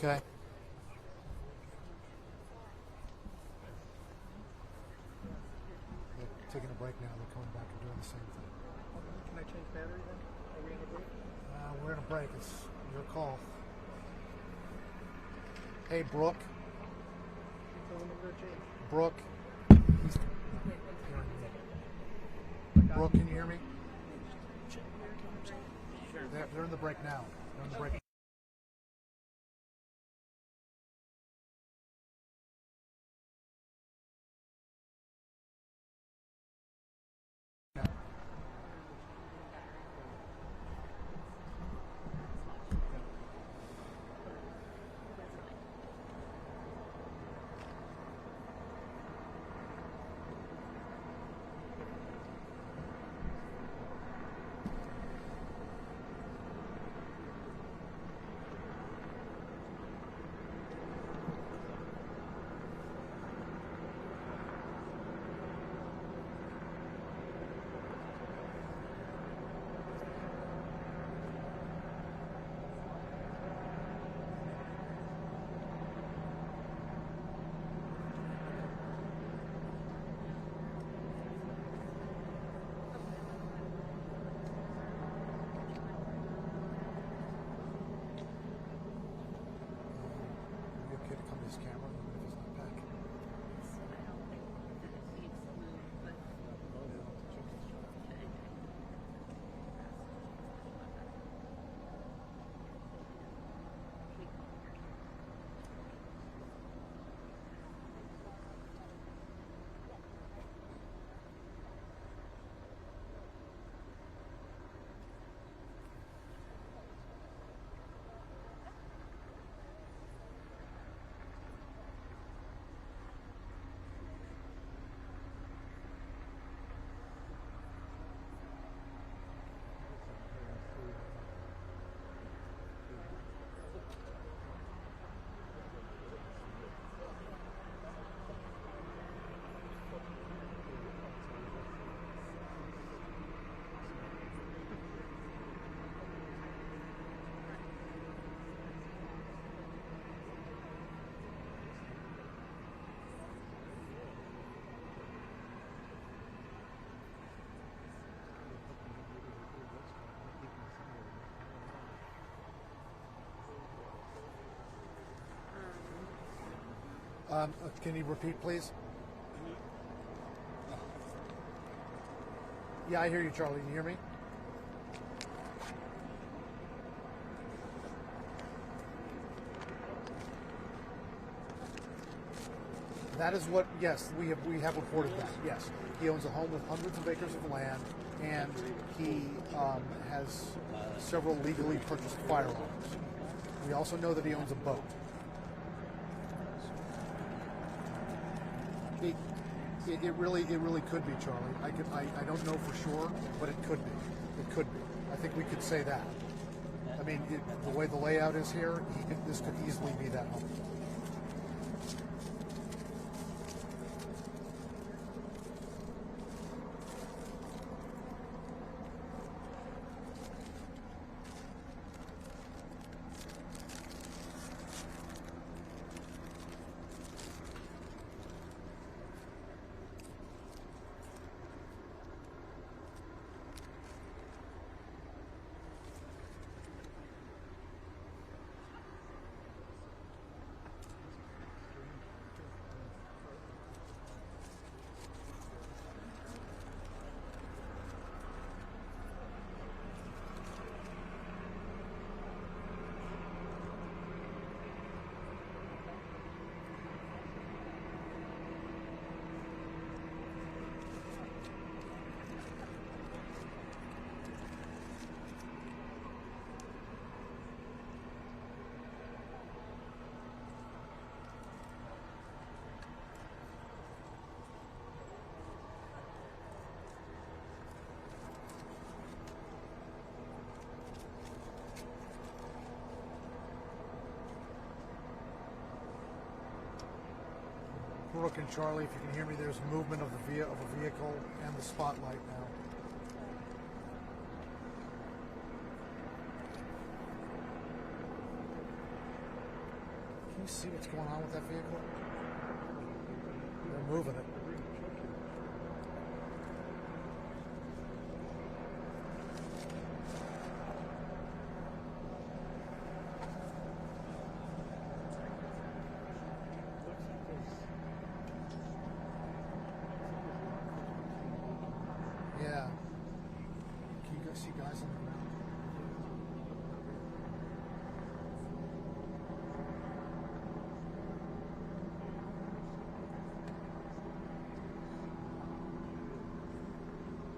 Speaker 6: Okay. They're taking a break now. They're coming back and doing the same thing.
Speaker 7: Can I change battery then? Are we in a break?
Speaker 6: We're in a break. It's your call. Hey, Brooke.
Speaker 7: Tell them to change.
Speaker 6: Brooke. Brooke, can you hear me?
Speaker 7: Sure.
Speaker 6: They're in the break now. They're in the break. Can you repeat, please? Yeah, I hear you, Charlie. You hear me? That is what, yes, we have reported that, yes. He owns a home with hundreds of acres of land, and he has several legally purchased firearms. We also know that he owns a boat. It really could be, Charlie. I don't know for sure, but it could be. It could be. I think we could say that. I mean, the way the layout is here, this could easily be that home. Brooke and Charlie, if you can hear me, there's movement of a vehicle and the spotlight now. Can you see what's going on with that vehicle? They're moving it. Yeah. Can you go see guys on the ground?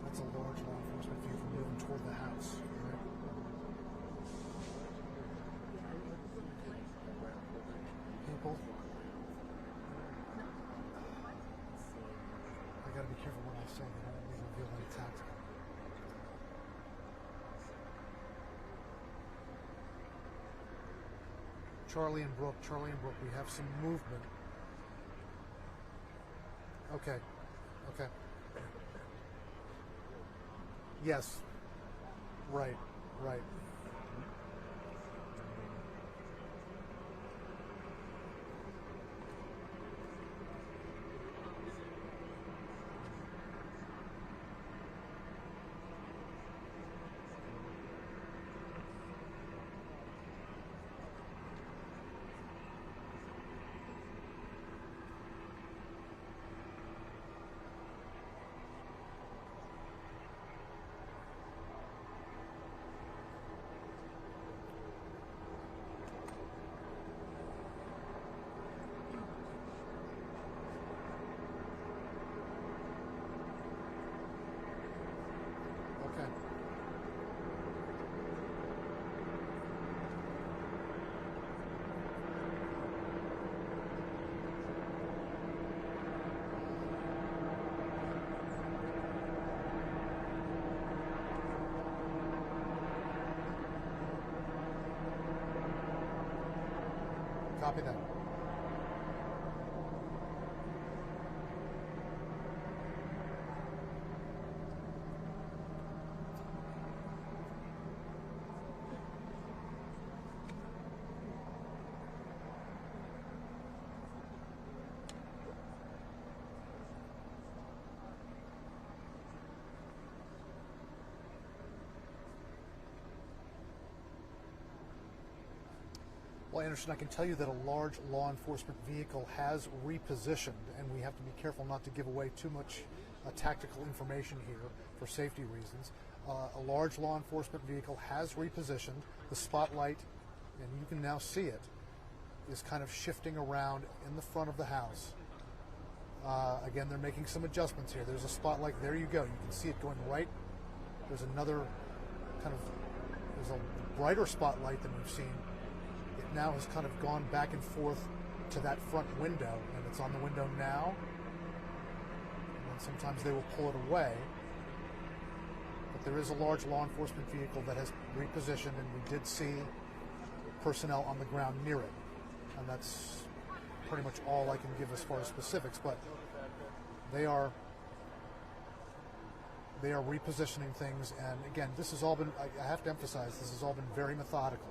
Speaker 6: That's a large law enforcement vehicle moving toward the house. Right? People. I gotta be careful what I say. They don't make me reveal any tactical. Charlie and Brooke, we have some movement. Okay. Yes. Right. Okay. Copy that. Well, Anderson, I can tell you that a large law enforcement vehicle has repositioned, and we have to be careful not to give away too much tactical information here for safety reasons. A large law enforcement vehicle has repositioned. The spotlight, and you can now see it, is kind of shifting around in the front of the house. Again, they're making some adjustments here. There's a spotlight. There you go. You can see it going right. There's another there's a brighter spotlight than we've seen. It now has kind of gone back and forth to that front window, and it's on the window now. And then sometimes they will pull it away. But there is a large law enforcement vehicle that has repositioned, and we did see personnel on the ground near it. And that's pretty much all I can give as far as specifics, but they are repositioning things. And again, this has all been, I have to emphasize, this has all been very methodical.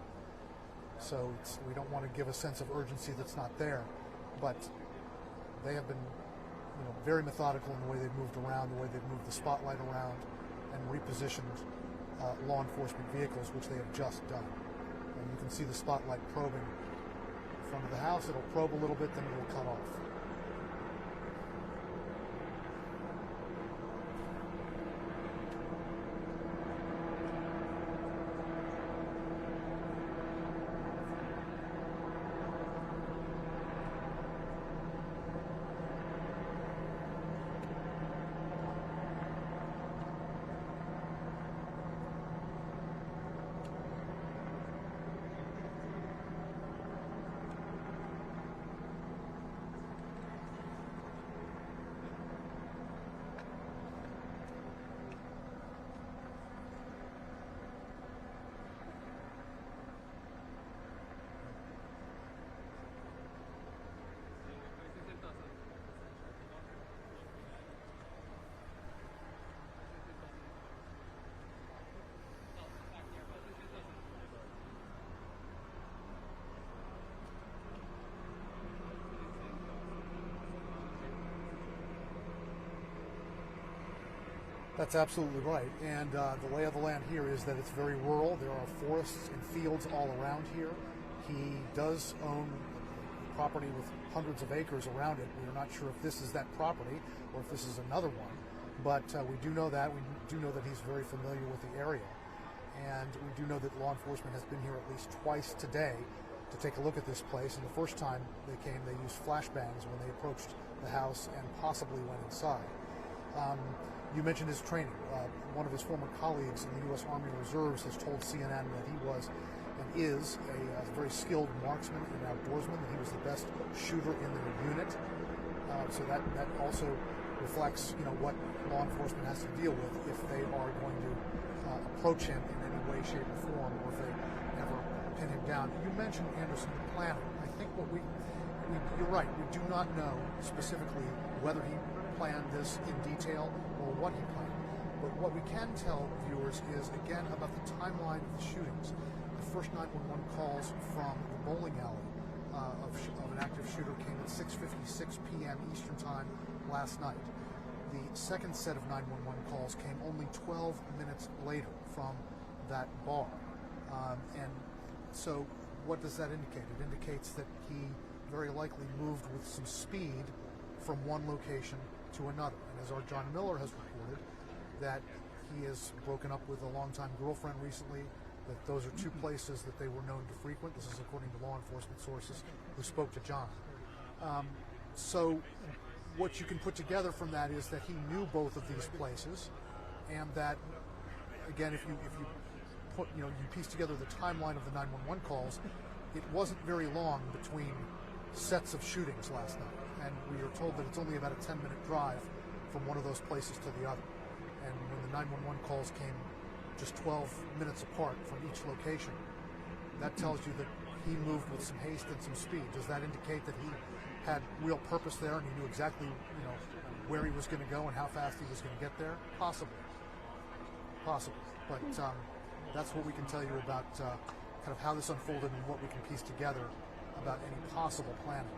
Speaker 6: So we don't want to give a sense of urgency that's not there, but they have been very methodical in the way they've moved around, the way they've moved the spotlight around, and repositioned law enforcement vehicles, which they have just done. And you can see the spotlight probing in front of the house. It'll probe a little bit, then it'll cut off. That's absolutely right. And the lay of the land here is that it's very rural. There are forests and fields all around here. He does own property with hundreds of acres around it. We're not sure if this is that property or if this is another one, but we do know that. We do know that he's very familiar with the area. And we do know that law enforcement has been here at least twice today to take a look at this place. And the first time they came, they used flashbangs when they approached the house and possibly went inside. You mentioned his training. One of his former colleagues in the U.S. Army Reserves has told CNN that he was and is a very skilled marksman and outdoorsman, that he was the best shooter in their unit. So that also reflects, what law enforcement has to deal with if they are going to approach him in any way, shape, or form, or if they ever pin him down. You mentioned, Anderson, planning. I think you're right. We do not know specifically whether he planned this in detail or what he planned. But what we can tell viewers is, again, about the timeline of the shootings. The first 911 calls from the bowling alley of an active shooter came at 6:56 p.m. Eastern Time last night. The second set of 911 calls came only 12 minutes later from that bar. And so what does that indicate? It indicates that he very likely moved with some speed from one location to another. And as our John Miller has reported, that he has broken up with a longtime girlfriend recently, that those are two places that they were known to frequent. This is according to law enforcement sources who spoke to John. So what you can put together from that is that he knew both of these places, and that, again, if you put, you piece together the timeline of the 911 calls, it wasn't very long between sets of shootings last night. And we are told that it's only about a 10-minute drive from one of those places to the other. And when the 911 calls came just 12 minutes apart from each location, that tells you that he moved with some haste and some speed. Does that indicate that he had real purpose there and he knew exactly, where he was going to go and how fast he was going to get there? Possibly. But that's what we can tell you about kind of how this unfolded and what we can piece together about any possible planning.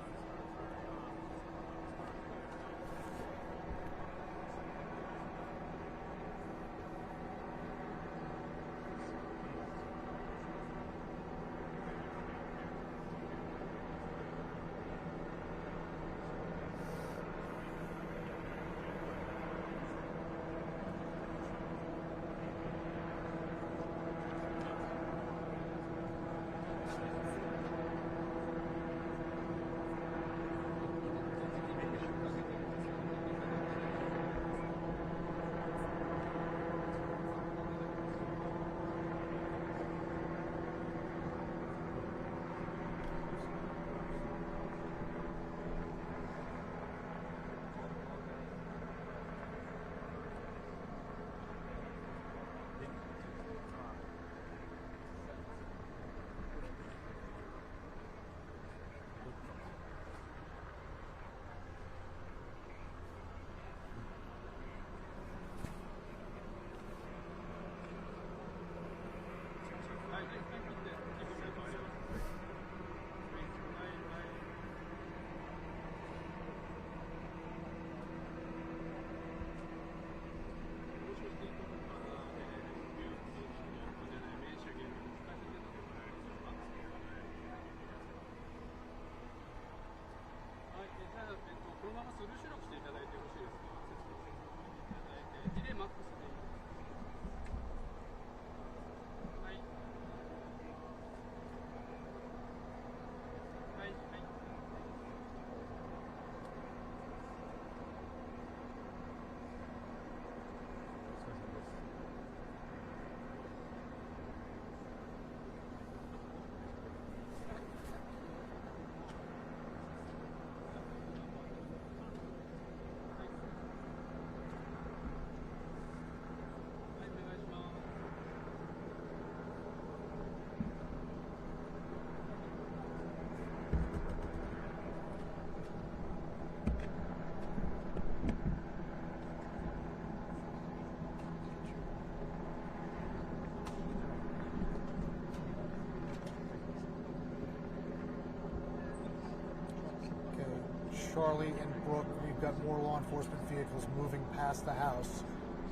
Speaker 6: Charlie and Brooke, we've got more law enforcement vehicles moving past the house.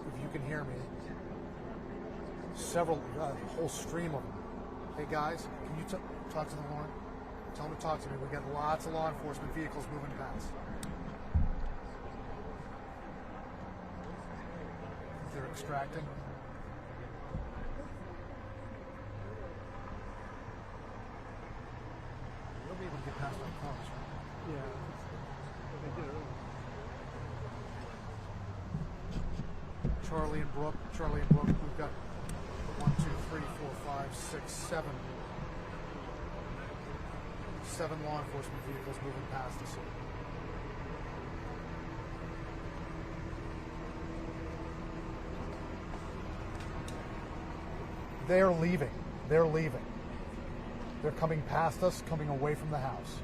Speaker 6: If you can hear me, a whole stream of them. Hey guys, can you talk to them, Lauren? Tell them to talk to me. We got lots of law enforcement vehicles moving past. They're extracting. They'll be able to get past our cars, right? Yeah. Charlie and Brooke, we've got 1, 2, 3, 4, 5, 6, 7. 7 law enforcement vehicles moving past us. They're leaving. They're coming past us, coming away from the house.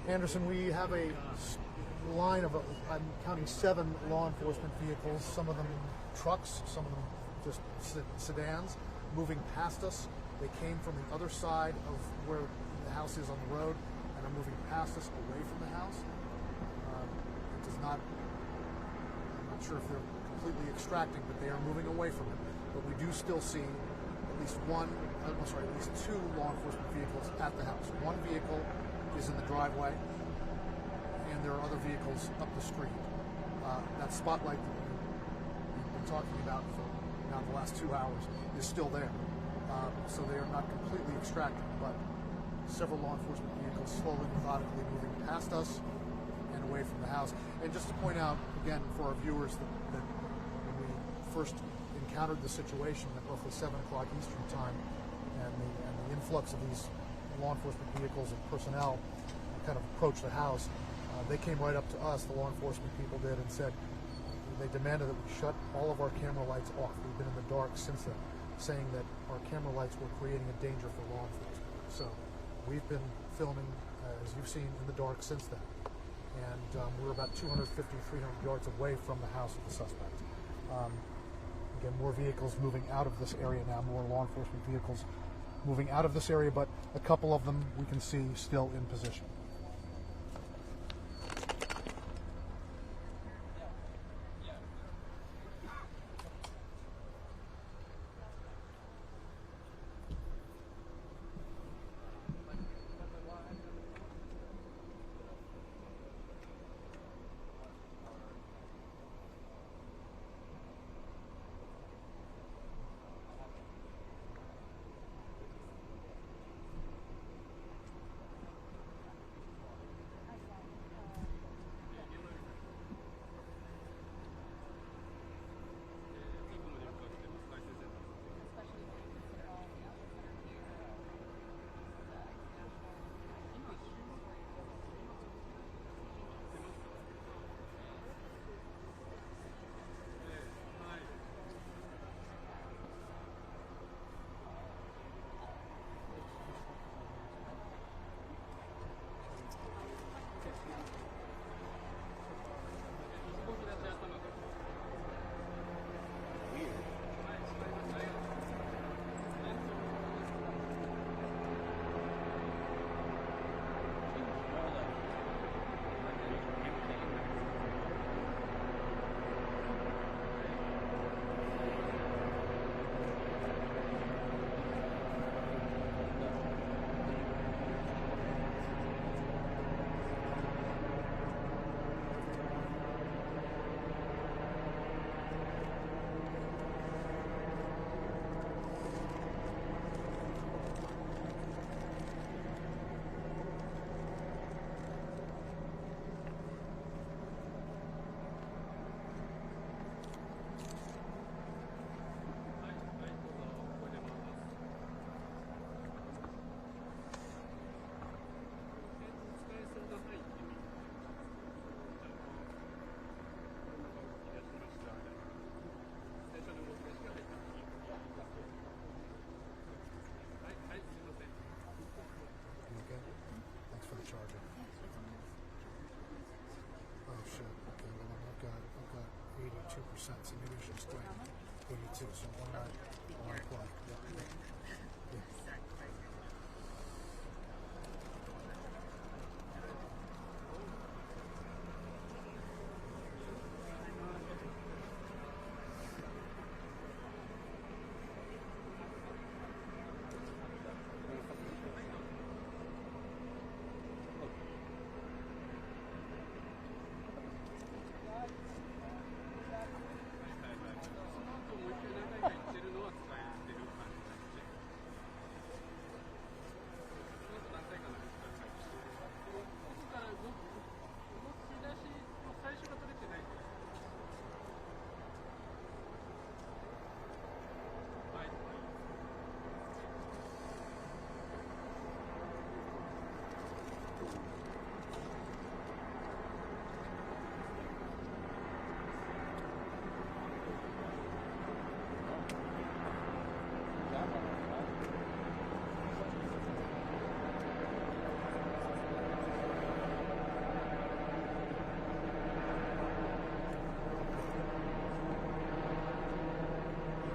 Speaker 6: Anderson, we have a line of, I'm counting 7 law enforcement vehicles, some of them trucks, some of them just sedans, moving past us. They came from the other side of where the house is on the road and are moving past us away from the house. It does not, I'm not sure if they're completely extracting, but they are moving away from it. But we do still see at least 2 law enforcement vehicles at the house. One vehicle is in the driveway, and there are other vehicles up the street. That spotlight that we've been talking about for now the last 2 hours is still there. So they are not completely extracted, but several law enforcement vehicles slowly, methodically moving past us and away from the house. And just to point out, again, for our viewers, that when we first encountered the situation at roughly 7 o'clock Eastern time, and the influx of these law enforcement vehicles and personnel kind of approached the house, they came right up to us, the law enforcement people did, and said, they demanded that we shut all of our camera lights off. We've been in the dark since then, saying that our camera lights were creating a danger for law enforcement. So we've been filming, as you've seen, in the dark since then. And we're about 250, 300 yards away from the house of the suspect. Again, more vehicles moving out of this area now, more law enforcement vehicles moving out of this area, but a couple of them we can see still in position. So maybe I should just go 82. So one play.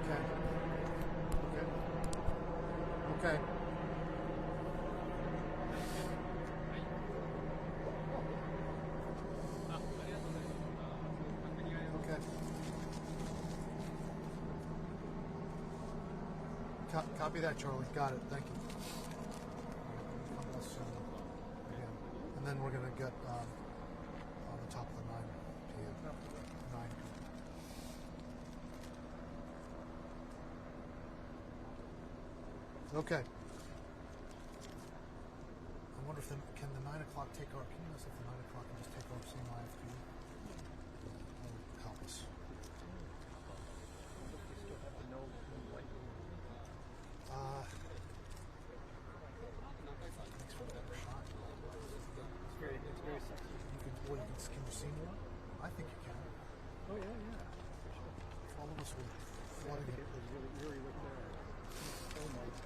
Speaker 6: Yeah. Okay. Okay. Copy that, Charlie. Got it. Thank you. And then we're going to get on the top of the 9 p.m. 9. Okay. I wonder if can the 9 o'clock take our? Can you ask if the 9 o'clock can just take our same IFP? Help us. Thanks for that shot. It's very sexy. Can you see more? I think you can. Oh yeah. All of us were flooding it. It was really right there. So nice.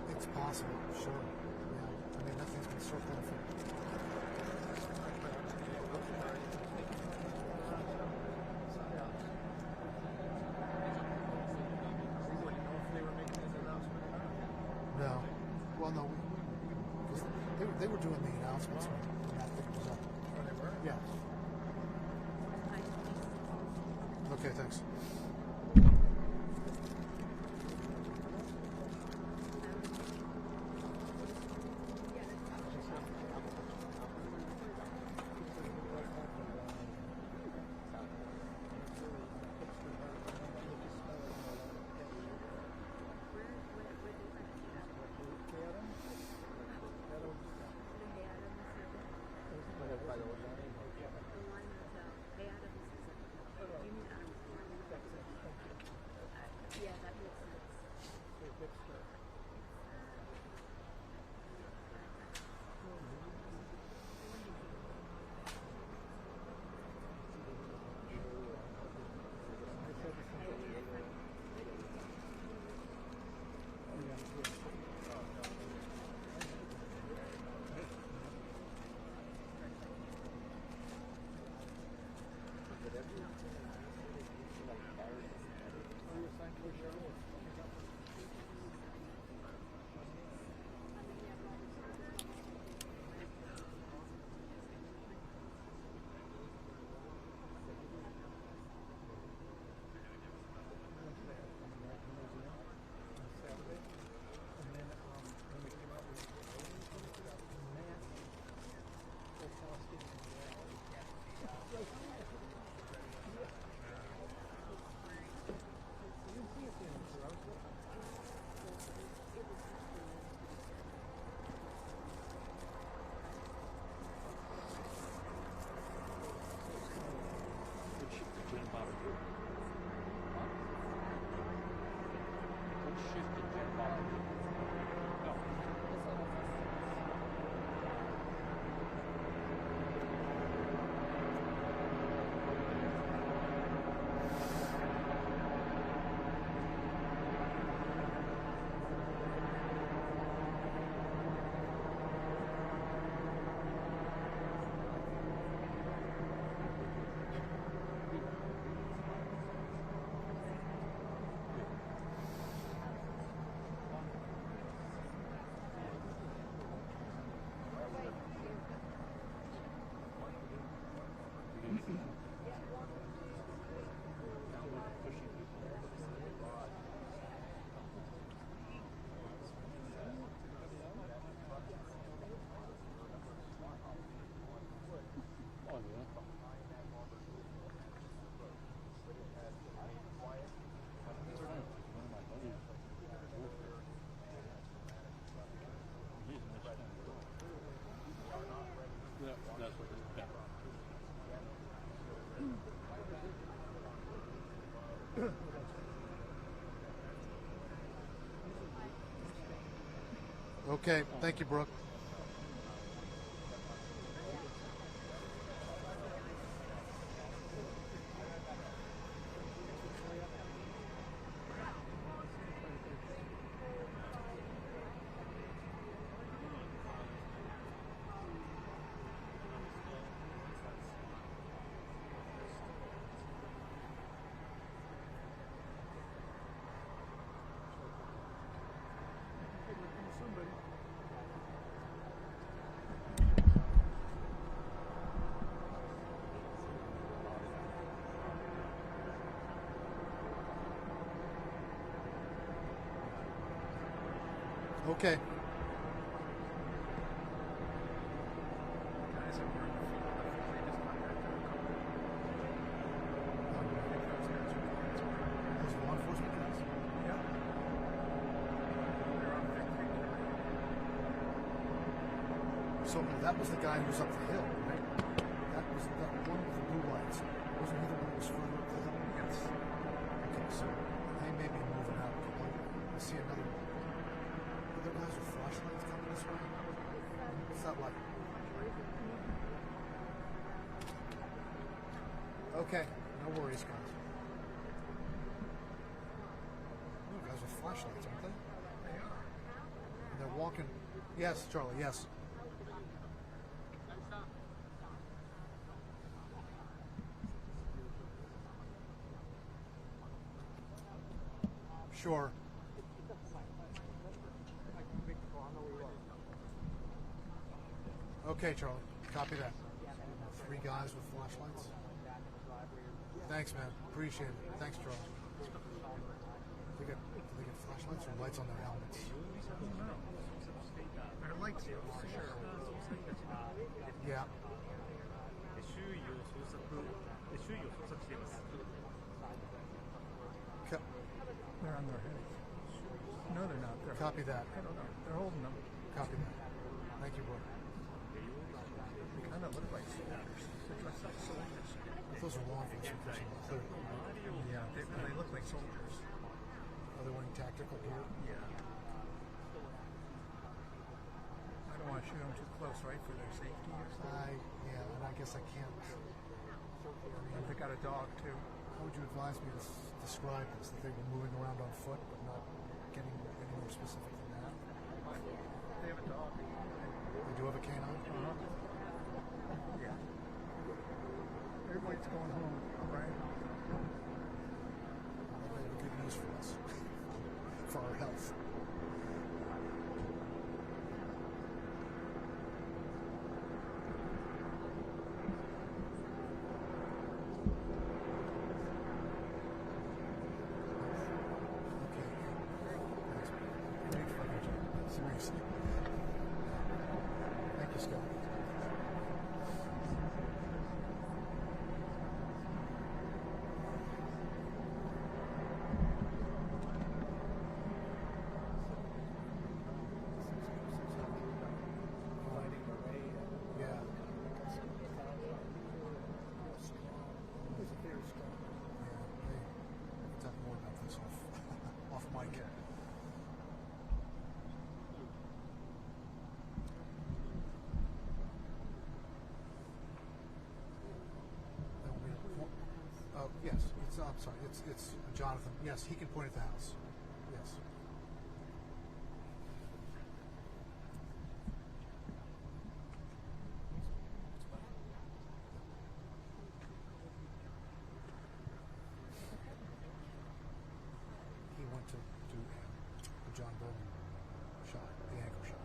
Speaker 6: It's possible, sure. Yeah. I mean, nothing's been circling for. No. Well, no. Because they were doing the announcements when that thing was up. Oh, they were? Yeah. Okay, thanks. Okay, thank you, Brooke. Okay. Those are law enforcement guys? Yeah. So that was the guy who was up the hill, right? That was that one with the blue lights. Wasn't he the one that was further up the hill? Yes. Okay, so they may be moving out completely. I see another one. Other guys with flashlights coming this way? What's that like? Okay, no worries, guys. No, guys with flashlights, aren't they? They are. And they're walking. Yes, Charlie, yes. Sure. Okay, Charlie. Copy that. 3 guys with flashlights. Thanks, man. Appreciate it. Thanks, Charlie. Do they get flashlights or lights on their helmets?
Speaker 9: Their lights, for sure.
Speaker 6: Yeah.
Speaker 9: 周囲を捜索しています。
Speaker 10: They're on their heads. No, they're not. They're
Speaker 6: Copy that.
Speaker 10: I don't know. They're holding them.
Speaker 6: Copy that. Thank you, bro.
Speaker 10: They kind of look like soldiers. They dress like soldiers.
Speaker 6: But those are law enforcement personnel, clearly, right?
Speaker 10: Yeah, they look like soldiers.
Speaker 6: Are they wearing tactical gear?
Speaker 10: Yeah. I don't want to shoot them too close, right, for their safety or something.
Speaker 6: Yeah, and I guess I can't.
Speaker 10: And they got a dog, too.
Speaker 6: How would you advise me to describe this? That they were moving around on foot, but not getting any more specific than that?
Speaker 10: They have a dog.
Speaker 6: They do have a canine?
Speaker 10: Yeah. Everybody's going home, right?
Speaker 6: They have good news for us, for our health. Seriously. Thank you, Scott. Oh, yes. I'm sorry. It's Jonathan. Yes, he can point at the house. Yes. He went to do the John Bowden shot, the anchor shot.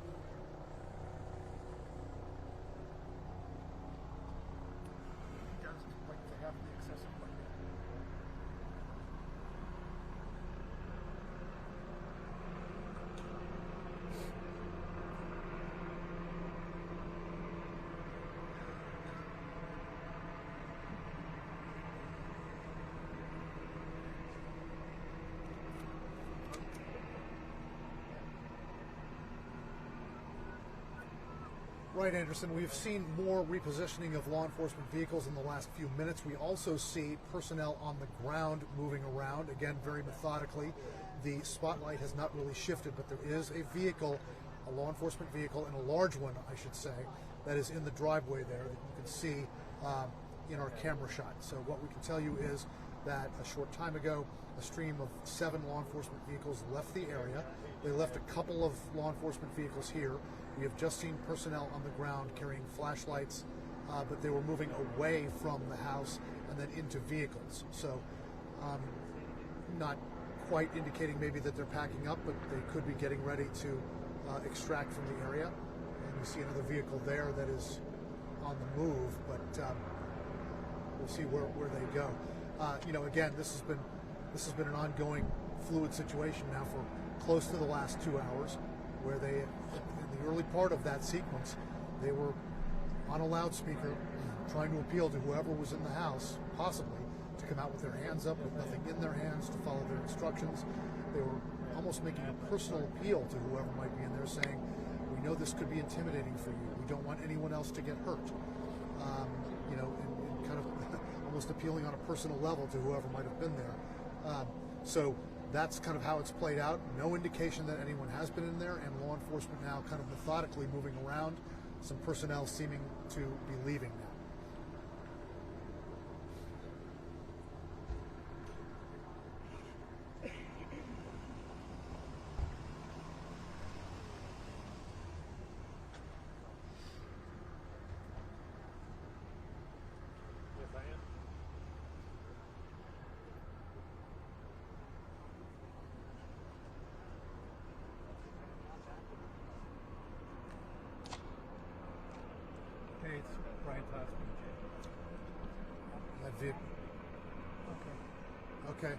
Speaker 10: He does like to have the excessive light.
Speaker 6: Right, Anderson. We've seen more repositioning of law enforcement vehicles in the last few minutes. We also see personnel on the ground moving around, again, very methodically. The spotlight has not really shifted, but there is a vehicle, a law enforcement vehicle, and a large one, I should say, that is in the driveway there that you can see in our camera shot. So what we can tell you is that a short time ago, a stream of 7 law enforcement vehicles left the area. They left a couple of law enforcement vehicles here. We have just seen personnel on the ground carrying flashlights, but they were moving away from the house and then into vehicles. So not quite indicating maybe that they're packing up, but they could be getting ready to extract from the area. And we see another vehicle there that is on the move, but we'll see where they go. Again, this has been an ongoing fluid situation now for close to the last 2 hours, where they, in the early part of that sequence, they were on a loudspeaker trying to appeal to whoever was in the house, possibly, to come out with their hands up with nothing in their hands, to follow their instructions. They were almost making a personal appeal to whoever might be in there, saying, we know this could be intimidating for you. We don't want anyone else to get hurt. And kind of almost appealing on a personal level to whoever might have been there. So that's kind of how it's played out. No indication that anyone has been in there, and law enforcement now kind of methodically moving around. Some personnel seeming to be leaving now.
Speaker 10: Hey, it's Brian Tosman.
Speaker 6: That vehicle. Okay.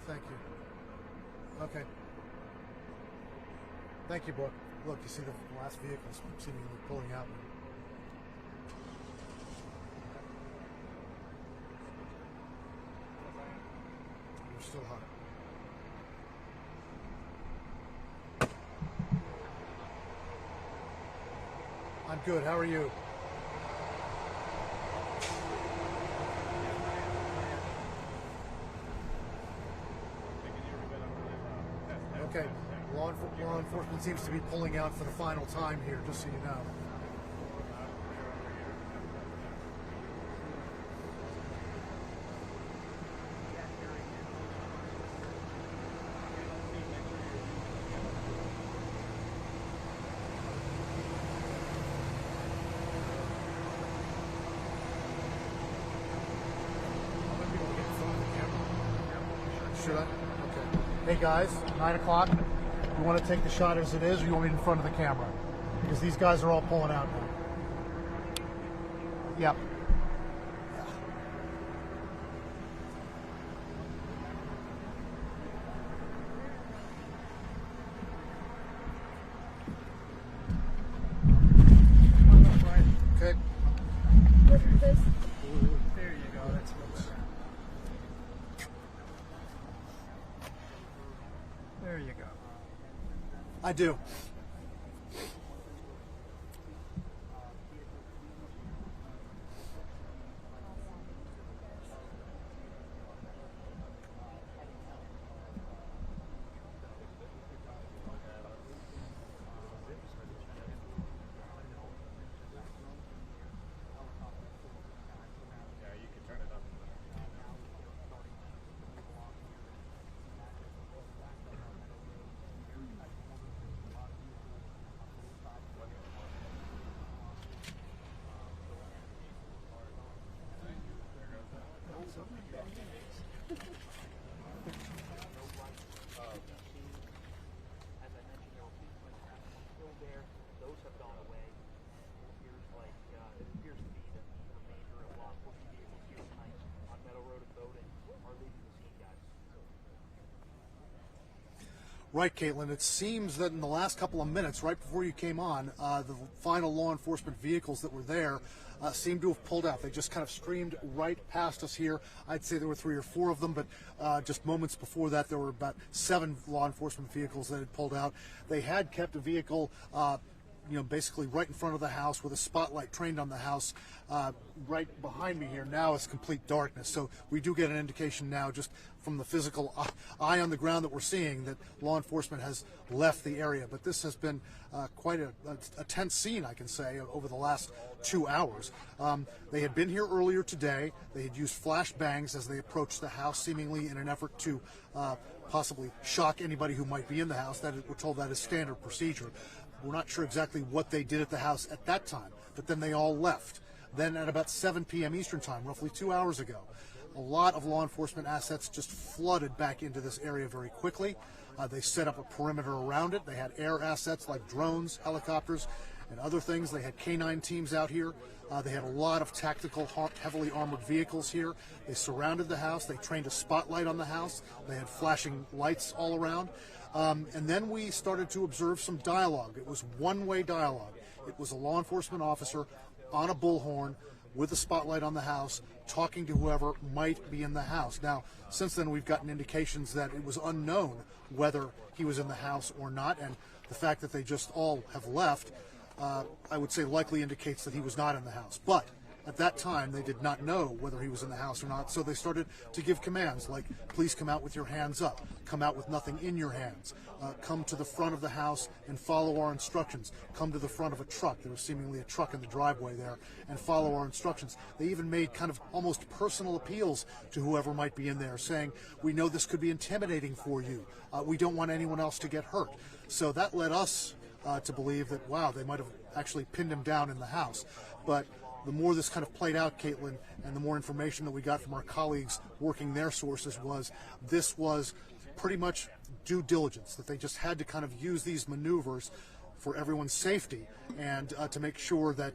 Speaker 6: Thank you. Okay. Thank you, Brooke. Look, you see the last vehicles seemingly pulling out. We're still hot. I'm good. How are you? Okay. Law enforcement seems to be pulling out for the final time here, just so you know. Should I? Okay. Hey guys, 9 o'clock. You want to take the shot as it is, or you want me in front of the camera? Because these guys are all pulling out now. Yep. Okay.
Speaker 10: There you go. That's much better. There you go.
Speaker 6: I do.
Speaker 7: Yeah, you can turn it up.
Speaker 10: As I mentioned, there were policemen still there. Those have gone away. It appears to be that the remainder of law enforcement vehicles here tonight on Meadow Road in Bowden are leaving the scene, guys.
Speaker 6: Right, Caitlin. It seems that in the last couple of minutes, right before you came on, the final law enforcement vehicles that were there seemed to have pulled out. They just kind of streamed right past us here. I'd say there were 3 or 4 of them, but just moments before that, there were about 7 law enforcement vehicles that had pulled out. They had kept a vehicle basically right in front of the house with a spotlight trained on the house. Right behind me here now is complete darkness. So we do get an indication now just from the physical eye on the ground that we're seeing that law enforcement has left the area. But this has been quite a tense scene, I can say, over the last 2 hours. They had been here earlier today. They had used flash bangs as they approached the house, seemingly in an effort to possibly shock anybody who might be in the house. We're told that is standard procedure. We're not sure exactly what they did at the house at that time, but then they all left. Then at about 7 p.m. Eastern time, roughly 2 hours ago, a lot of law enforcement assets just flooded back into this area very quickly. They set up a perimeter around it. They had air assets like drones, helicopters, and other things. They had K-9 teams out here. They had a lot of tactical, heavily armored vehicles here. They surrounded the house. They trained a spotlight on the house. They had flashing lights all around. And then we started to observe some dialogue. It was one-way dialogue. It was a law enforcement officer on a bullhorn with a spotlight on the house talking to whoever might be in the house. Now, since then, we've gotten indications that it was unknown whether he was in the house or not, and the fact that they just all have left, I would say likely indicates that he was not in the house. But at that time, they did not know whether he was in the house or not, so they started to give commands like, please come out with your hands up, come out with nothing in your hands, come to the front of the house and follow our instructions, come to the front of a truck, there was seemingly a truck in the driveway there, and follow our instructions. They even made kind of almost personal appeals to whoever might be in there, saying, we know this could be intimidating for you, we don't want anyone else to get hurt. So that led us to believe that, wow, they might have actually pinned him down in the house. But the more this kind of played out, Caitlin, and the more information that we got from our colleagues working their sources was this was pretty much due diligence, that they just had to kind of use these maneuvers for everyone's safety and to make sure that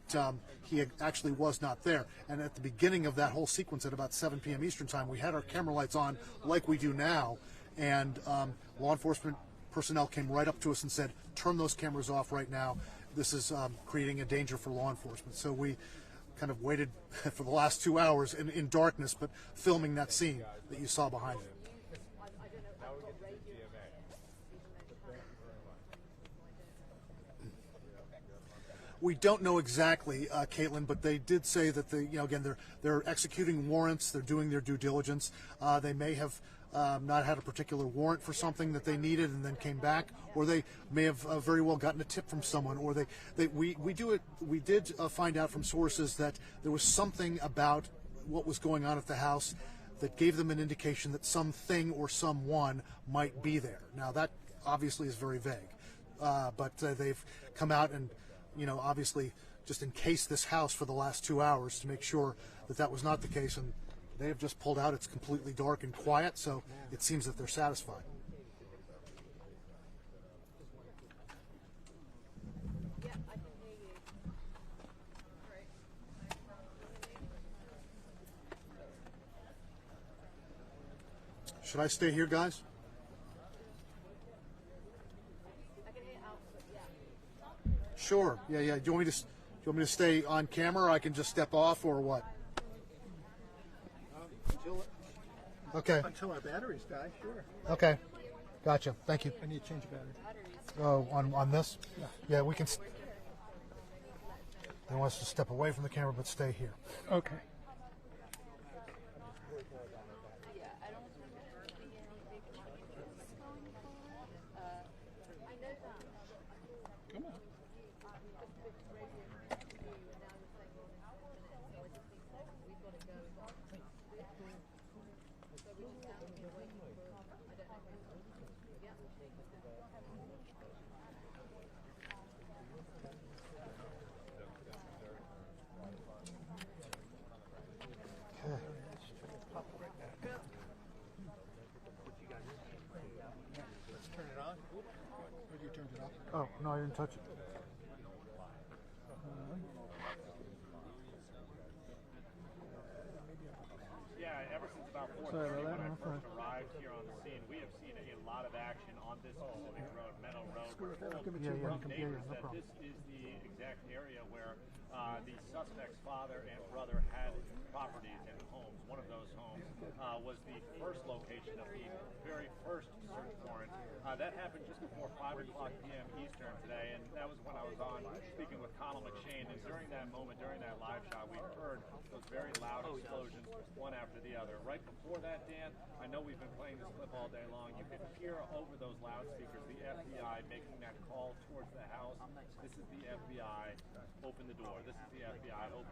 Speaker 6: he actually was not there. And at the beginning of that whole sequence at about 7 p.m. Eastern time, we had our camera lights on like we do now, and law enforcement personnel came right up to us and said, turn those cameras off right now. This is creating a danger for law enforcement. So we kind of waited for the last 2 hours in darkness, but filming that scene that you saw behind it. We don't know exactly, Caitlin, but they did say that they're executing warrants, they're doing their due diligence. They may have not had a particular warrant for something that they needed and then came back, or they may have very well gotten a tip from someone, or we did find out from sources that there was something about what was going on at the house that gave them an indication that something or someone might be there. Now that obviously is very vague, but they've come out and obviously just encased this house for the last 2 hours to make sure that that was not the case, and they have just pulled out. It's completely dark and quiet, so it seems that they're satisfied. Should I stay here, guys? Sure. Yeah. Do you want me to stay on camera, or I can just step off, or what? Okay.
Speaker 10: Until our batteries die, sure.
Speaker 6: Okay. Gotcha. Thank you.
Speaker 10: I need to change the battery.
Speaker 6: Oh, on this?
Speaker 10: Yeah.
Speaker 6: Yeah, we can. They want us to step away from the camera, but stay here.
Speaker 10: Okay.
Speaker 6: Oh, no, I didn't touch it.
Speaker 7: Yeah, ever since about 4:30
Speaker 6: Sorry about
Speaker 7: when
Speaker 6: that,
Speaker 7: I
Speaker 6: my
Speaker 7: first
Speaker 6: friend.
Speaker 7: arrived here on the scene, we have seen a lot of action on this specific road, Meadow Road. We're told
Speaker 6: Give it to you,
Speaker 7: from
Speaker 6: yeah,
Speaker 7: neighbors
Speaker 6: no
Speaker 7: that
Speaker 6: problem.
Speaker 7: this is the exact area where the suspect's father and brother had properties and homes. One of those homes was the first location of the very first search warrant. That happened just before 5 o'clock p.m. Eastern today, and that was when I was on speaking with Connell McShane. And during that moment, during that live shot, we heard those very loud explosions, one after the other. Right before that, Dan, I know we've been playing this clip all day long. You could hear over those loudspeakers the FBI making that call towards the house. This is the FBI. Open the door. This is the FBI. Open